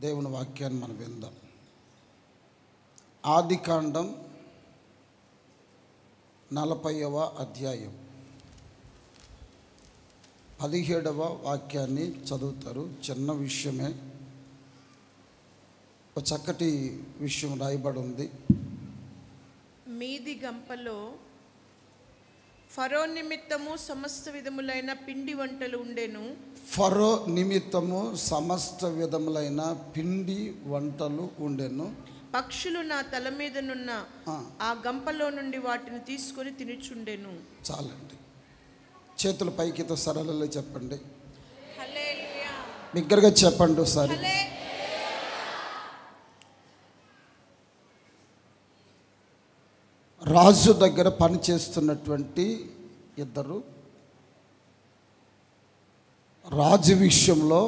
దేవుని వాక్యాన్ని మనం విందాం. ఆదికాండం 40వ అధ్యాయం 17వ వాక్యాన్ని చదువుతారు. చిన్న విషయమే, ఒక చక్కటి విషయం రాయబడి ఉంది. మీది గంపలో ఫరో నిమిత్తము సమస్త విధములైన పిండి వంటలు ఉండెను. ఫరో నిమిత్తము సమస్త విధములైన పిండి వంటలు ఉండెను. పక్షులు నా తల మీదనున్న ఆ గంపలో నుండి వాటిని తీసుకొని తినుచుండెను. చాలండి. చేతుల పైకితో సరళలో చెప్పండి. హల్లెలూయా. బిగ్గరగా చెప్పండి ఒకసారి. రాజు దగ్గర పనిచేస్తున్నటువంటి ఇద్దరు రాజు విషయంలో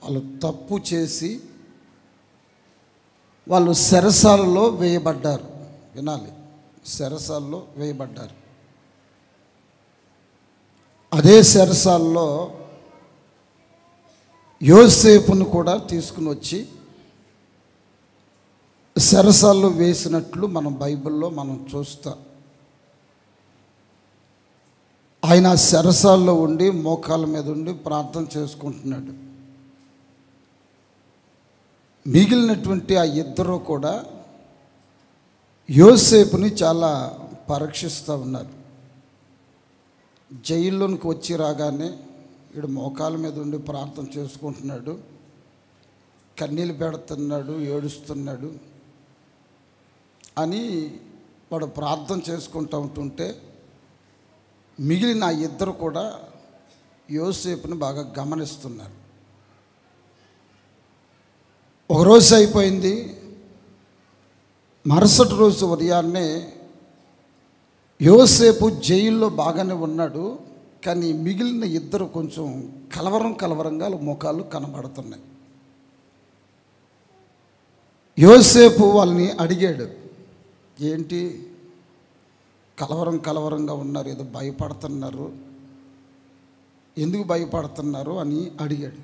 వాళ్ళు తప్పు చేసి వాళ్ళు చెరసాలలో వేయబడ్డారు. వినాలి, చెరసాలలో వేయబడ్డారు. అదే చెరసాలలో యోసేపును కూడా తీసుకుని వచ్చి చెరసాల్లో వేసినట్లు మనం బైబిల్లో మనం చూస్తాం. ఆయన చెరసాల్లో ఉండి మోకాళ్ళ మీద ఉండి ప్రార్థన చేసుకుంటున్నాడు. మిగిలినటువంటి ఆ ఇద్దరు కూడా యోసేపుని చాలా పరీక్షిస్తూ ఉన్నారు. జైల్లోనికి వచ్చి రాగానే వీడు మోకాళ్ళ మీద ఉండి ప్రార్థన చేసుకుంటున్నాడు, కన్నీళ్ళు పెడుతున్నాడు, ఏడుస్తున్నాడు అని వాడు ప్రార్థన చేసుకుంటూ ఉంటుంటే మిగిలిన ఆ ఇద్దరు కూడా యోసేపుని బాగా గమనిస్తున్నారు. ఒకరోజు అయిపోయింది. మరుసటి రోజు ఉదయాన్నే యోసేపు జైల్లో బాగానే ఉన్నాడు, కానీ మిగిలిన ఇద్దరు కొంచెం కలవరంగా ముఖాలు కనబడుతున్నాయి. యోసేపు వాళ్ళని అడిగాడు, ఏంటి కలవరంగా ఉన్నారు, ఏదో భయపడుతున్నారు, ఎందుకు భయపడుతున్నారు అని అడిగాడు.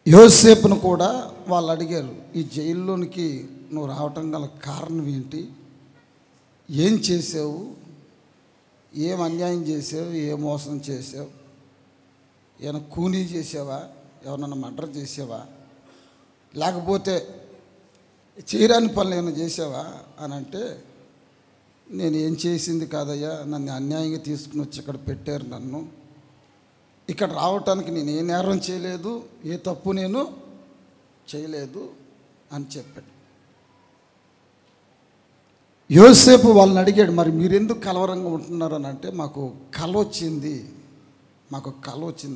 యోసేపును కూడా వాళ్ళు అడిగారు, ఈ జైల్లోనికి నువ్వు రావటం గల కారణం ఏంటి, ఏం చేసావు, ఏం అన్యాయం చేసావు, ఏ మోసం చేసావు, ఏమైనా కూనీ చేసావా, ఎవరన్నా మర్డర్ చేసావా, లేకపోతే చేయరాని పనులు ఏమైనా చేసావా అని అంటే, నేను ఏం చేసింది కాదయ్యా, నన్ను అన్యాయంగా తీసుకుని వచ్చి ఇక్కడ పెట్టారు, నన్ను ఇక్కడ రావటానికి నేను ఏ నేరం చేయలేదు, ఏ తప్పు నేను చేయలేదు అని చెప్పాడు. యోసేపు వాళ్ళని అడిగాడు, మరి మీరెందుకు కలవరంగా ఉంటున్నారు అని అంటే, మాకు కల వచ్చింది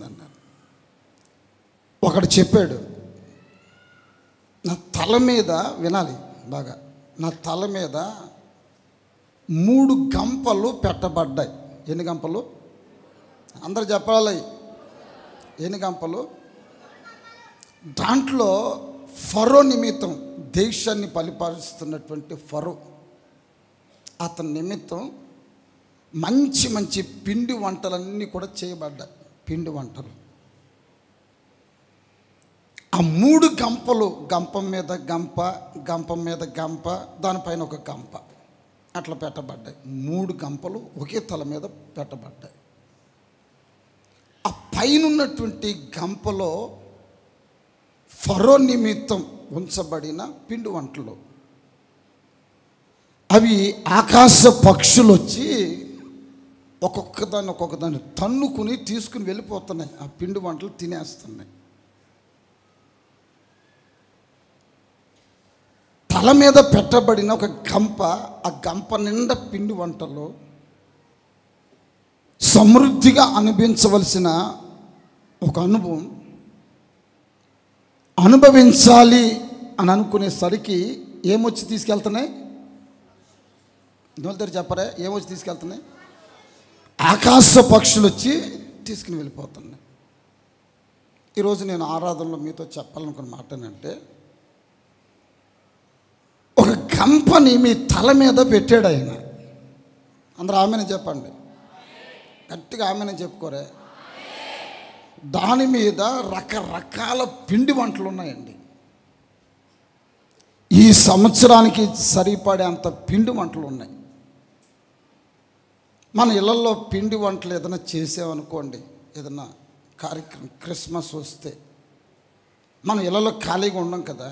అన్నారు. ఒకడు చెప్పాడు, నా తల మీద, వినాలి బాగా, నా తల మీద 3 గంపలు పెట్టబడ్డాయి. ఎన్ని గంపలు? అందరు చెప్పాలి, ఎన్ని గంపలు? దాంట్లో ఫరో నిమిత్తం, దేశాన్ని పరిపాలిస్తున్నటువంటి ఫరో, అతని నిమిత్తం మంచి పిండి వంటలన్నీ కూడా చేయబడ్డాయి. పిండి వంటలు ఆ 3 గంపలు, గంపం మీద గంప, దానిపైన ఒక గంప అట్లా పెట్టబడ్డాయి. 3 గంపలు ఒకే తల మీద పెట్టబడ్డాయి. ఆ పైన ఉన్నటువంటి గంపలో ఫరో నిమిత్తం ఉంచబడిన పిండి వంటలు, అవి ఆకాశ పక్షులు వచ్చి ఒక్కొక్కదాన్ని తన్నుకుని తీసుకుని వెళ్ళిపోతున్నాయి. ఆ పిండి వంటలు తినేస్తున్నాయి. తల మీద పెట్టబడిన ఒక గంప, ఆ గంప నిండా పిండి వంటలు, సమృద్ధిగా అనుభవించవలసిన ఒక అనుభవం, అనుభవించాలి అని అనుకునేసరికి ఏమొచ్చి తీసుకెళ్తున్నాయి? నోళ్ళ చెప్పరే, ఏమొచ్చి తీసుకెళ్తున్నాయి? ఆకాశ పక్షులు వచ్చి తీసుకుని వెళ్ళిపోతున్నాయి. ఈరోజు నేను ఆరాధనలో మీతో చెప్పాలనుకున్న మాట ఏంటంటే, ఒక గంపని మీ తల మీద పెట్టాడు ఆయన. అందరూ ఆమెను చెప్పండి, గట్టిగా ఆమెను చెప్పుకోరే. దాని మీద రకరకాల పిండి వంటలు ఉన్నాయండి. ఈ సంవత్సరానికి సరిపడే అంత పిండి వంటలు ఉన్నాయి. మన ఇళ్ళల్లో పిండి వంటలు ఏదైనా చేసామనుకోండి, ఏదైనా కార్యక్రమం క్రిస్మస్ వస్తే మన ఇళ్ళలో ఖాళీగా ఉండం కదా,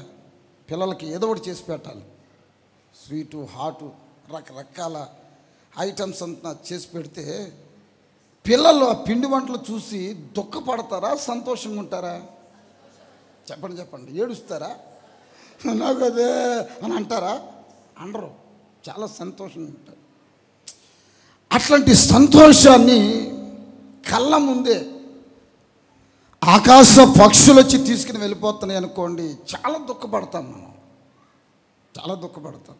పిల్లలకి ఏదో ఒకటి చేసి పెట్టాలి. స్వీటు, హాటు, రకరకాల ఐటమ్స్ అంతా చేసి పెడితే పిల్లలు ఆ పిండి వంటలు చూసి దుఃఖపడతారా, సంతోషంగా ఉంటారా? చెప్పండి. ఏడుస్తారా? నాకు అదే అని అంటారా? అనరు. చాలా సంతోషంగా ఉంటారు. అట్లాంటి సంతోషాన్ని కళ్ళ ముందే ఆకాశ పక్షులు వచ్చి తీసుకుని వెళ్ళిపోతున్నాయి అనుకోండి, చాలా దుఃఖపడతాం. మనం చాలా దుఃఖపడతాం.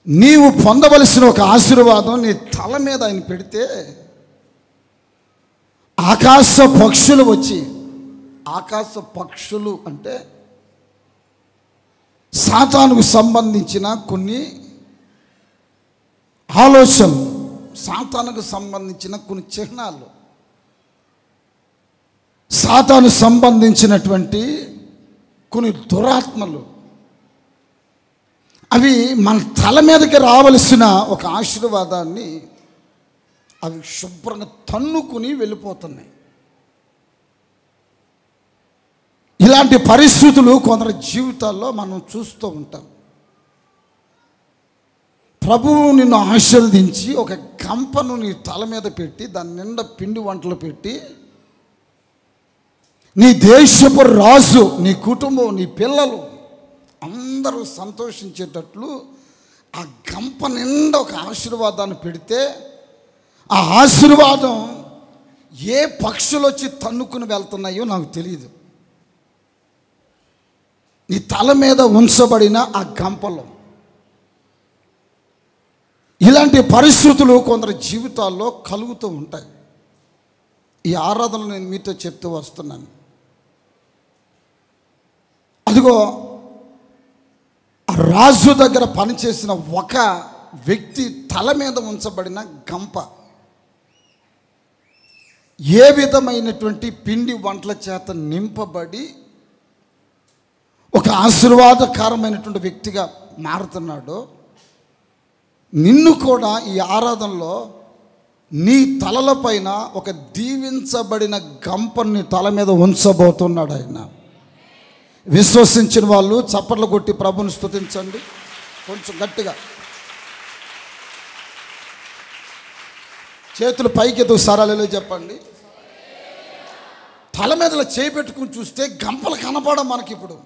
నీవు పొందవలసిన ఒక ఆశీర్వాదం నీ తల మీద ఆయన పెడితే ఆకాశ పక్షులు వచ్చి, ఆకాశ పక్షులు అంటే సాతానుకు సంబంధించిన కొన్ని ఆలోచనలు, సాతానుకు సంబంధించిన కొన్ని చిహ్నాలు, సాతాను సంబంధించినటువంటి కొన్ని దురాత్మలు, అవి మన తల మీదకి రావలసిన ఒక ఆశీర్వాదాన్ని అవి శుభ్రంగా తన్నుకుని వెళ్ళిపోతున్నాయి. ఇలాంటి పరిస్థితులు కొందరి జీవితాల్లో మనం చూస్తూ ఉంటాం. ప్రభువు నిన్ను ఆశీర్వదించి ఒక గంపను నీ తల మీద పెట్టి దాని నిండా పిండి వంటలు పెట్టి నీ దేశపు రాజు, నీ కుటుంబం, నీ పిల్లలు అందరూ సంతోషించేటట్లు ఆ గంప నిండా ఒక ఆశీర్వాదాన్ని పెడితే ఆ ఆశీర్వాదం ఏ పక్షులు వచ్చి తన్నుకుని వెళ్తున్నాయో నాకు తెలియదు. నీ తల మీద ఉంచబడిన ఆ గంపలో ఇలాంటి పరిస్థితులు కొందరి జీవితాల్లో కలుగుతూ ఉంటాయి. ఈ ఆరాధనలు నేను మీతో చెప్తూ వస్తున్నాను. అదిగో రాజు దగ్గర పనిచేసిన ఒక వ్యక్తి తల మీద ఉంచబడిన గంప ఏ విధమైనటువంటి పిండి వంటల చేత నింపబడి ఒక ఆశీర్వాదకరమైనటువంటి వ్యక్తిగా మారుతున్నాడో, నిన్ను కూడా ఈ ఆరాధనలో నీ తలల పైన ఒక దీవించబడిన గంపని తల మీద ఉంచబోతున్నాడు ఆయన. విశ్వసించిన వాళ్ళు చప్పట్లు కొట్టి ప్రభుని స్తుతించండి కొంచెం గట్టిగా. చేతులు పైకెత్తు సరాలలో చెప్పండి. తల మీద చేయి పెట్టుకుని చూస్తే గంపలు కనపడం మనకి. ఇప్పుడు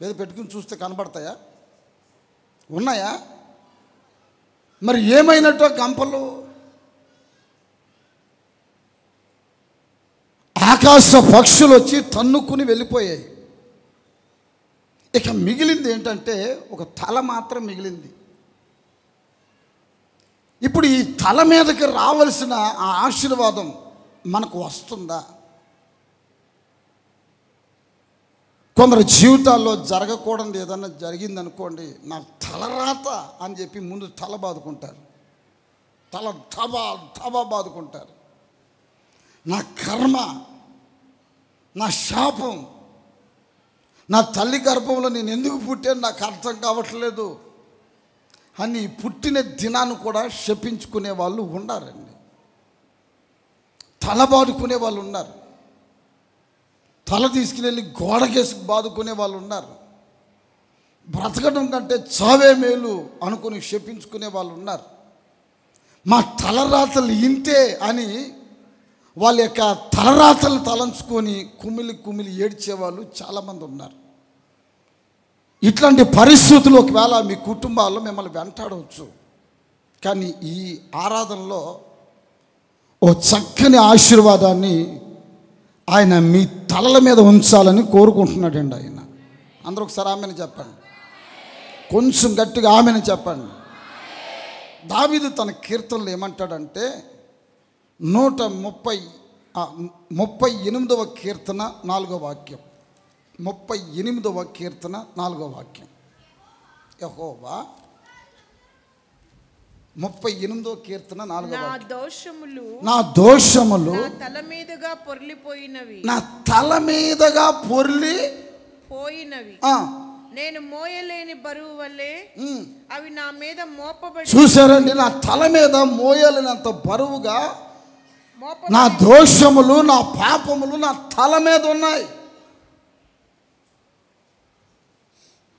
ఏదో పెట్టుకుని చూస్తే కనపడతాయా? ఉన్నాయా? మరి ఏమైనట్టు గంపలు? ఆకాశ పక్షులు వచ్చి తన్నుకుని వెళ్ళిపోయాయి. ఇక మిగిలింది ఏంటంటే ఒక తల మాత్రం మిగిలింది. ఇప్పుడు ఈ తల మీదకి రావాల్సిన ఆ ఆశీర్వాదం మనకు వస్తుందా? కొందరు జీవితాల్లో జరగకూడదు ఏదన్నా జరిగిందనుకోండి, నా తలరాత అని చెప్పి ముందు తల బాదుకుంటారు. తల తబా బాదుకుంటారు. నా కర్మ, నా శాపం, నా తల్లి గర్భంలో నేను ఎందుకు పుట్టాను నాకు అర్థం కావట్లేదు అని పుట్టిన దినాన్ని కూడా శపించుకునే వాళ్ళు ఉన్నారండి. తల బాదుకునే వాళ్ళు ఉన్నారు. తల తీసుకుని గోడకేసి బాదుకునే వాళ్ళు ఉన్నారు. బ్రతకడం కంటే చావే మేలు అనుకుని శపించుకునే వాళ్ళు ఉన్నారు. మా తలరాతలు ఇంతే అని వాళ్ళ యొక్క తలరాతలను తలంచుకొని కుమిలి ఏడ్చేవాళ్ళు చాలామంది ఉన్నారు. ఇట్లాంటి పరిస్థితులు ఒకవేళ మీ కుటుంబాల్లో మిమ్మల్ని వెంటాడవచ్చు. కానీ ఈ ఆరాధనలో ఓ చక్కని ఆశీర్వాదాన్ని ఆయన మీ తలల మీద ఉంచాలని కోరుకుంటున్నాడండి ఆయన. అందరూ ఒకసారి ఆమెను చెప్పండి, కొంచెం గట్టిగా ఆమెను చెప్పండి. దావీదు తన కీర్తనలు ఏమంటాడంటే 138వ కీర్తన 4వ వాక్యం. 38వ కీర్తన 4వ వాక్యం. యెహోవా 38వ కీర్తన 4వ నా వాక్యం. దోషములు నా దోషములు నా తల మీదుగా పొర్లిపోయినవి, నా తల మీదగా పొర్లి పోయినవి. ఆ, నేను మోయలేని బరువు వల్లే అవి నా మీద మోపబడి. చూసారండి, నా తల మీద మోయలేనంత బరువుగా మోపబడి నా దోషములు నా పాపములు నా తల మీద ఉన్నాయి.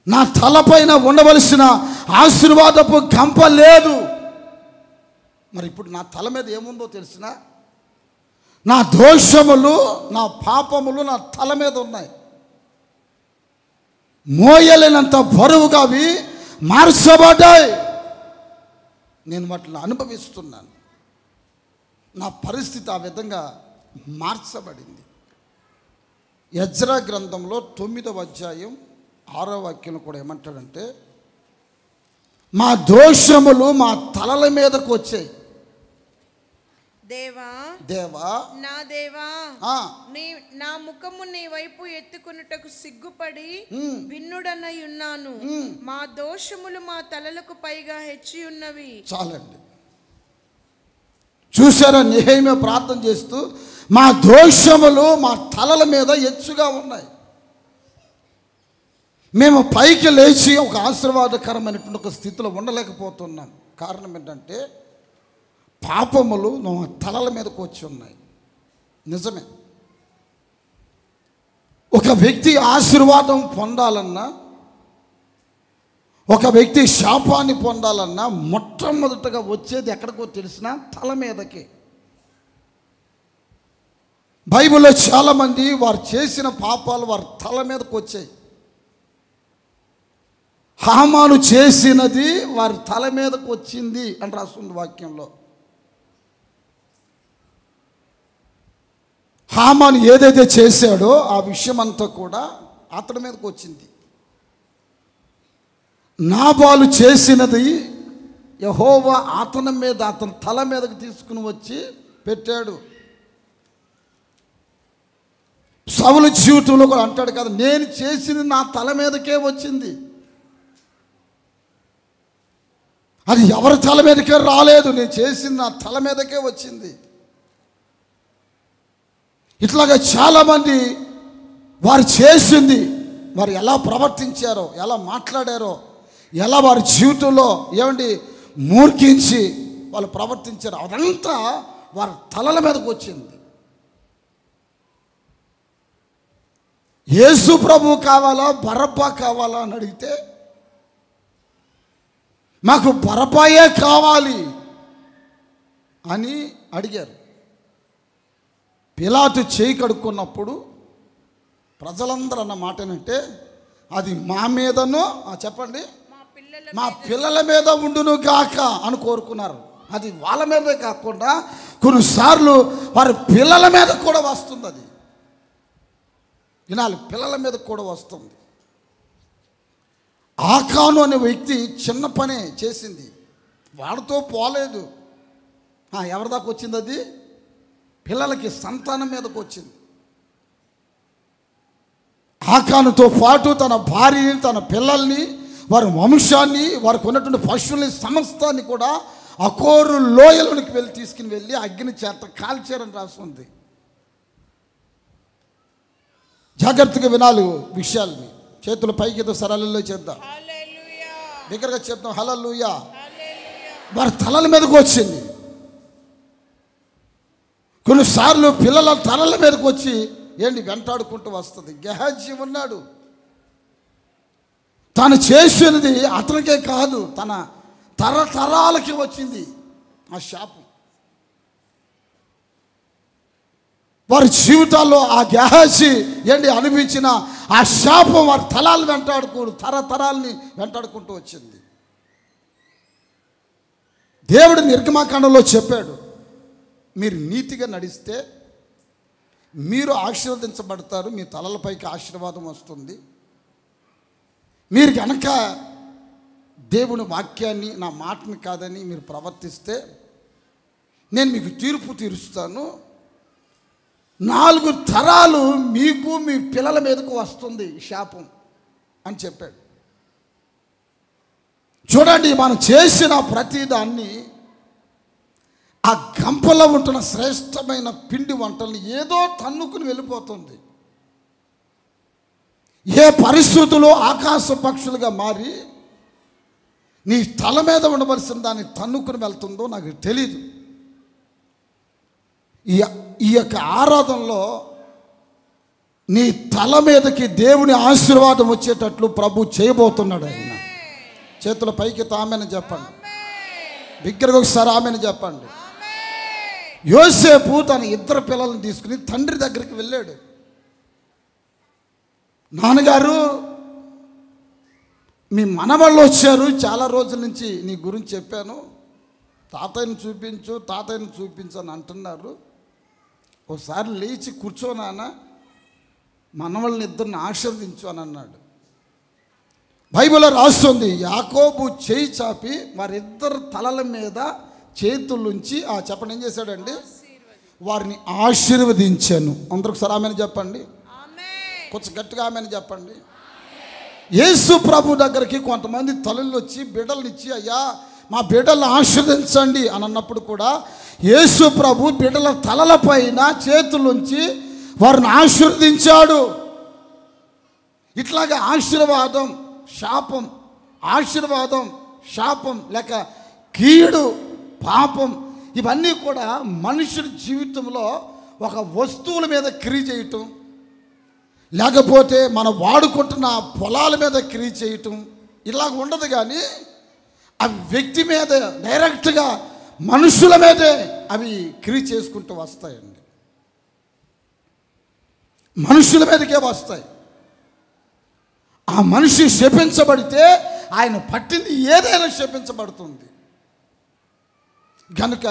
నా తలపైన ఉండవలసిన ఆశీర్వాదపు గంప లేదు. మరి ఇప్పుడు నా తల మీద ఏముందో తెలిసిన? నా దోషములు నా పాపములు నా తల మీద ఉన్నాయి. మోయలేనంత బరువుగా అవి మార్చబడ్డాయి. నేను వాటిని అనుభవిస్తున్నాను. నా పరిస్థితి ఆ విధంగా మార్చబడింది. ఎజ్రా గ్రంథంలో 9వ అధ్యాయం 6వ వాక్యం కూడా ఏమంటాడంటే, మా దోషములు మా తలల మీదకు వచ్చాయి. దేవా దేవా, నా దేవా, ఆ, నా ముఖము నీ వైపు ఎత్తుకొనుటకు సిగ్గుపడి భిన్నుడనై ఉన్నాను. మా దోషములు మా తలలకు పైగా హెచ్చి ఉన్నవి. చాలండి. చూసారా, నెహెమ్యా ప్రార్థన చేస్తూ మా దోషములు మా తలల మీద ఎచ్చుగా ఉన్నాయి. మేము పైకి లేచి ఒక ఆశీర్వాదకరమైనటువంటి ఒక స్థితిలో ఉండలేకపోతున్నాం. కారణం ఏంటంటే పాపములు మా తలల మీదకు వచ్చి ఉన్నాయి. నిజమే, ఒక వ్యక్తి ఆశీర్వాదం పొందాలన్నా, ఒక వ్యక్తి శాపాన్ని పొందాలన్నా మొట్టమొదటగా వచ్చేది ఎక్కడికో తెలిసినా తల మీదకి. బైబిల్లో చాలామంది వారు చేసిన పాపాలు వారి తల మీదకు వచ్చాయి. హామాను చేసినది వారి తల మీదకు వచ్చింది అని రాస్తుంది వాక్యంలో. హామాను ఏదైతే చేశాడో ఆ విషయం అంతా కూడా అతని మీదకు వచ్చింది. నాబాలు చేసినది యెహోవా అతని మీద, అతని తల మీదకి తీసుకుని వచ్చి పెట్టాడు. సౌలు జీవితంలో కూడా అంటాడు కదా, నేను చేసింది నా తల మీదకే వచ్చింది. అది ఎవరి తల మీదకే రాలేదు, నేను చేసింది నా తల మీదకే వచ్చింది. ఇట్లాగా చాలామంది వారు చేసింది, వారు ఎలా ప్రవర్తించారో, ఎలా మాట్లాడారో, ఎలా వారి జీవితంలో ఏమండి మూర్ఖించి వాళ్ళు ప్రవర్తించారో అదంతా వారి తలల మీదకు వచ్చింది. యేసు ప్రభు కావాలా బరబ్బా కావాలా అని అడిగితే మాకు బరబ్బాయే కావాలి అని అడిగారు. పిలాతు చేయి కడుక్కున్నప్పుడు ప్రజలందరూ అన్న మాట ఏంటంటే, అది మా మీదను చెప్పండి, మా పిల్లల మీద ఉండును గాక అని కోరుకున్నారు. అది వాళ్ళ మీదే కాకుండా కొన్నిసార్లు వారి పిల్లల మీద కూడా వస్తుంది. అది వినాలి, పిల్లల మీద కూడా వస్తుంది. ఆకాను అనే వ్యక్తి చిన్న పనే చేసింది, వాడితో పోలేదు. ఎవరి దాకా వచ్చింది? అది పిల్లలకి, సంతానం మీదకు వచ్చింది. ఆకానుతో పాటు తన భార్యని, తన పిల్లల్ని, వారి వంశాన్ని, వారికి ఉన్నటువంటి పశువుల్ని సమస్తాన్ని కూడా అకోరు లోయలోనికి వెళ్ళి తీసుకుని వెళ్ళి అగ్ని చేత కాల్చారని రాస్తుంది. జాగ్రత్తగా వినాలి విషయాల్ని. చేతులు పైకి సరళలో చేద్దాం, దగ్గరగా చెప్తాం హల్లెలూయా. వారి తలల మీదకు వచ్చింది. కొన్నిసార్లు పిల్లల తలల మీదకి వచ్చి ఏంటి వెంటాడుకుంటూ వస్తుంది. గెహాజీ ఉన్నాడు, తాను చేసినది అతనికే కాదు తన తరతరాలకి వచ్చింది ఆ శాపం. వారి జీవితాల్లో ఆ గెహాజీ ఏంటి అనిపించిన ఆ శాపం వారి తలాలు తరతరాలని వెంటాడుకుంటూ వచ్చింది. దేవుడు నిర్గమాకాండంలో చెప్పాడు, మీరు నీతిగా నడిస్తే మీరు ఆశీర్వదించబడతారు, మీ తలలపైకి ఆశీర్వాదం వస్తుంది. మీరు కనుక దేవుని వాక్యాన్ని, నా మాటని కాదని మీరు ప్రవర్తిస్తే నేను మీకు తీర్పు తీరుస్తాను. 4 తరాలు మీకు మీ పిల్లల మీదకు వస్తుంది శాపం అని చెప్పాడు. చూడండి, మనం చేసిన ప్రతిదాన్ని ఆ గంపలో ఉంటున్న శ్రేష్టమైన పిండి వంటల్ని ఏదో తన్నుకుని వెళ్ళిపోతుంది. ఏ పరిస్థితుల్లో ఆకాశ పక్షులుగా మారి నీ తల మీద ఉండవలసిన దాన్ని తన్నుకుని వెళ్తుందో నాకు తెలీదు. ఈ యొక్క ఆరాధనలో నీ తల మీదకి దేవుని ఆశీర్వాదం వచ్చేటట్లు ప్రభు చేయబోతున్నాడు. ఆయన చేతుల పైకి ఆమెను చెప్పండి, బిగ్గరగా ఒకసారి ఆమెను చెప్పండి. యోసేపు తన ఇద్దరు పిల్లలను తీసుకుని తండ్రి దగ్గరికి వెళ్ళాడు. నాన్నగారు, మీ మనవాళ్ళు వచ్చారు, చాలా రోజుల నుంచి నీ గురించి చెప్పాను, తాతయ్యను చూపించు అని అంటున్నారు. ఒకసారి లేచి కూర్చోనాన్న, మనవాళ్ళని ఇద్దరిని ఆశీర్వదించు అని అన్నాడు. బైబిల్లో రాస్తుంది, యాకోబు చేయి చాపి వారిద్దరు తలల మీద చేతులుంచి చెప్పండి ఏం చేశాడండి, వారిని ఆశీర్వదించాను. అందరూ ఒకసారి ఆమెను చెప్పండి, కొంచెం గట్టిగా ఆమెను చెప్పండి. యేసు ప్రభు దగ్గరికి కొంతమంది తల్లులు వచ్చి బిడ్డలనిచ్చి, అయ్యా మా బిడ్డలను ఆశీర్వదించండి అని అన్నప్పుడు కూడా యేసు ప్రభు బిడ్డల తలల పైన చేతులుంచి వారిని ఆశీర్వదించాడు. ఇట్లాగా ఆశీర్వాదం శాపం, ఆశీర్వాదం శాపం, లేక కీడు పాపం, ఇవన్నీ కూడా మనుషుల జీవితంలో ఒక వస్తువుల మీద క్రియ చేయటం, లేకపోతే మనం వాడుకుంటున్న పొలాల మీద క్రియ చేయటం ఇలాగ ఉండదు. కానీ అవి వ్యక్తి మీద డైరెక్ట్గా మనుషుల మీదే అవి క్రియ చేసుకుంటూ వస్తాయండి. మనుషుల మీదకే వస్తాయి. ఆ మనిషి శపించబడితే ఆయన పట్టింది ఏదైనా శపించబడుతుంది. కనుక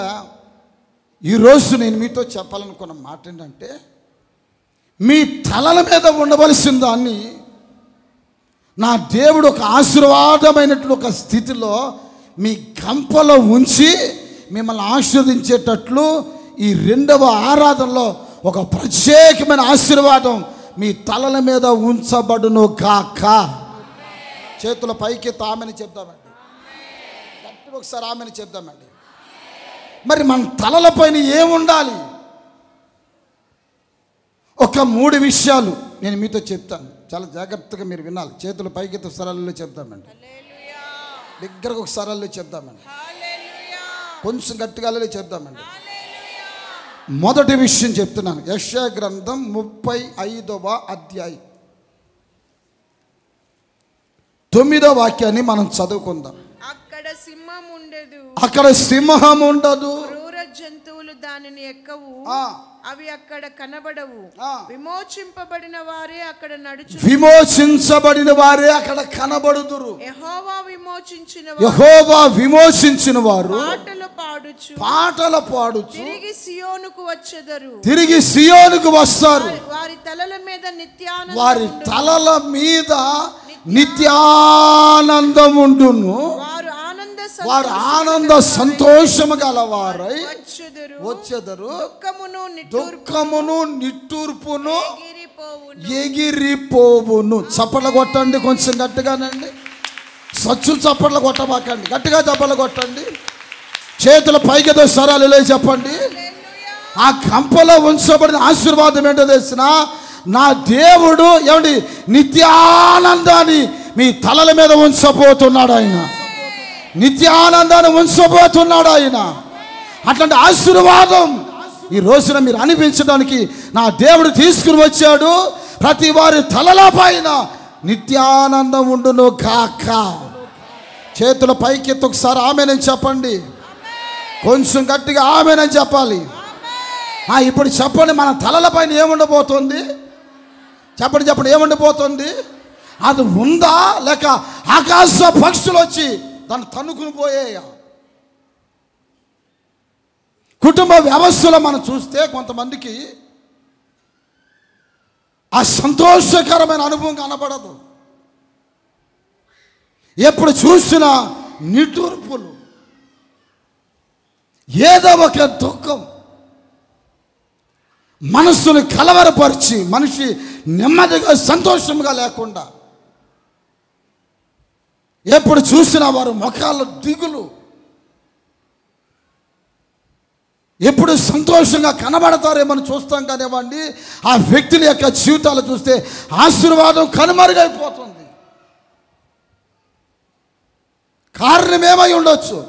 ఈరోజు నేను మీతో చెప్పాలనుకున్న మాట ఏంటంటే, మీ తలల మీద ఉండవలసిన దాన్ని నా దేవుడు ఒక ఆశీర్వాదమైనట్లు ఒక స్థితిలో మీ గంపలో ఉంచి మిమ్మల్ని ఆశీర్వదించేటట్లు ఈ రెండవ ఆరాధనలో ఒక ప్రత్యేకమైన ఆశీర్వాదం మీ తలల మీద ఉంచబడును గాక. చేతుల పైకి ఆమెని చెప్దామండి, గట్టిగా ఒకసారి ఆమెని చెప్దామండి. మరి మన తలలపైన ఏముండాలి? ఒక 3 విషయాలు నేను మీతో చెప్తాను, చాలా జాగ్రత్తగా మీరు వినాలి. చేతుల పైకి సరళలో చెప్దామండి, దగ్గరకు ఒక సరళలో చెప్దామండి, కొంచెం గట్టిగా చెప్దామండి. మొదటి విషయం చెప్తున్నాను, యెషయా గ్రంథం 35వ అధ్యాయం 9వ వాక్యాన్ని మనం చదువుకుందాం. అక్కడ సింహం ఉండదు, క్రూర జంతువులు దానిని ఎక్కవు, అవి అక్కడ కనబడవు. విమోచింపబడిన వారే అక్కడ కనబడుదురు. యెహోవా విమోచించిన వారు పాటలు పాడుచు తిరిగి సియోనుకు వస్తారు. వారి తలల మీద నిత్యానందం ఉండును. వారు ఆనంద సంతోషము గలవారై వచ్చెదరు. దుఃఖమును నిట్టూర్పును ఎగిరిపోవును. చప్పట్లు కొట్టండి కొంచెం గట్టిగానండి, సచ్చులు చప్పట్లు కొట్టబాకండి, గట్టిగా చప్పట్లు కొట్టండి. చేతుల పైకితో స్వరాలు చెప్పండి. ఆ గంపలో ఉంచబడిన ఆశీర్వాదం ఏంటో తెలిసిన నా దేవుడు ఏమండి నిత్యానందాన్ని మీ తలల మీద ఉంచబోతున్నాడు. ఆయన నిత్యానందాన్ని ఉంచబోతున్నాడు. ఆయన అట్లాంటి ఆశీర్వాదం ఈ రోజున మీరు అనిపించడానికి నా దేవుడు తీసుకుని వచ్చాడు. ప్రతి వారి తలల పైన నిత్యానందం ఉండును గాక. చేతుల పైకి ఒకసారి ఆమెనని చెప్పండి, కొంచెం గట్టిగా ఆమెనని చెప్పాలి. ఇప్పుడు చెప్పండి, మన తలల పైన ఏముండబోతుంది? చెప్పండి ఏముండబోతుంది? అది ఉందా లేక ఆకాశ పక్షులు వచ్చి దాన్ని తన్నుకుని పోయేయా? కుటుంబ వ్యవస్థలో మనం చూస్తే కొంతమందికి ఆ సంతోషకరమైన అనుభవం కనబడదు. ఎప్పుడు చూసినా నిట్టూర్పులు, ఏదో ఒక దుఃఖం మనస్సును కలవరపరిచి మనిషి నెమ్మదిగా సంతోషంగా లేకుండా ఎప్పుడు చూసినా వారు ముఖాల్లో దిగులు. ఎప్పుడు సంతోషంగా కనబడతారేమని చూస్తాం కానివ్వండి, ఆ వ్యక్తుల యొక్క జీవితాలు చూస్తే ఆశీర్వాదం కనుమరుగైపోతుంది. కారణం ఏమై ఉండొచ్చు?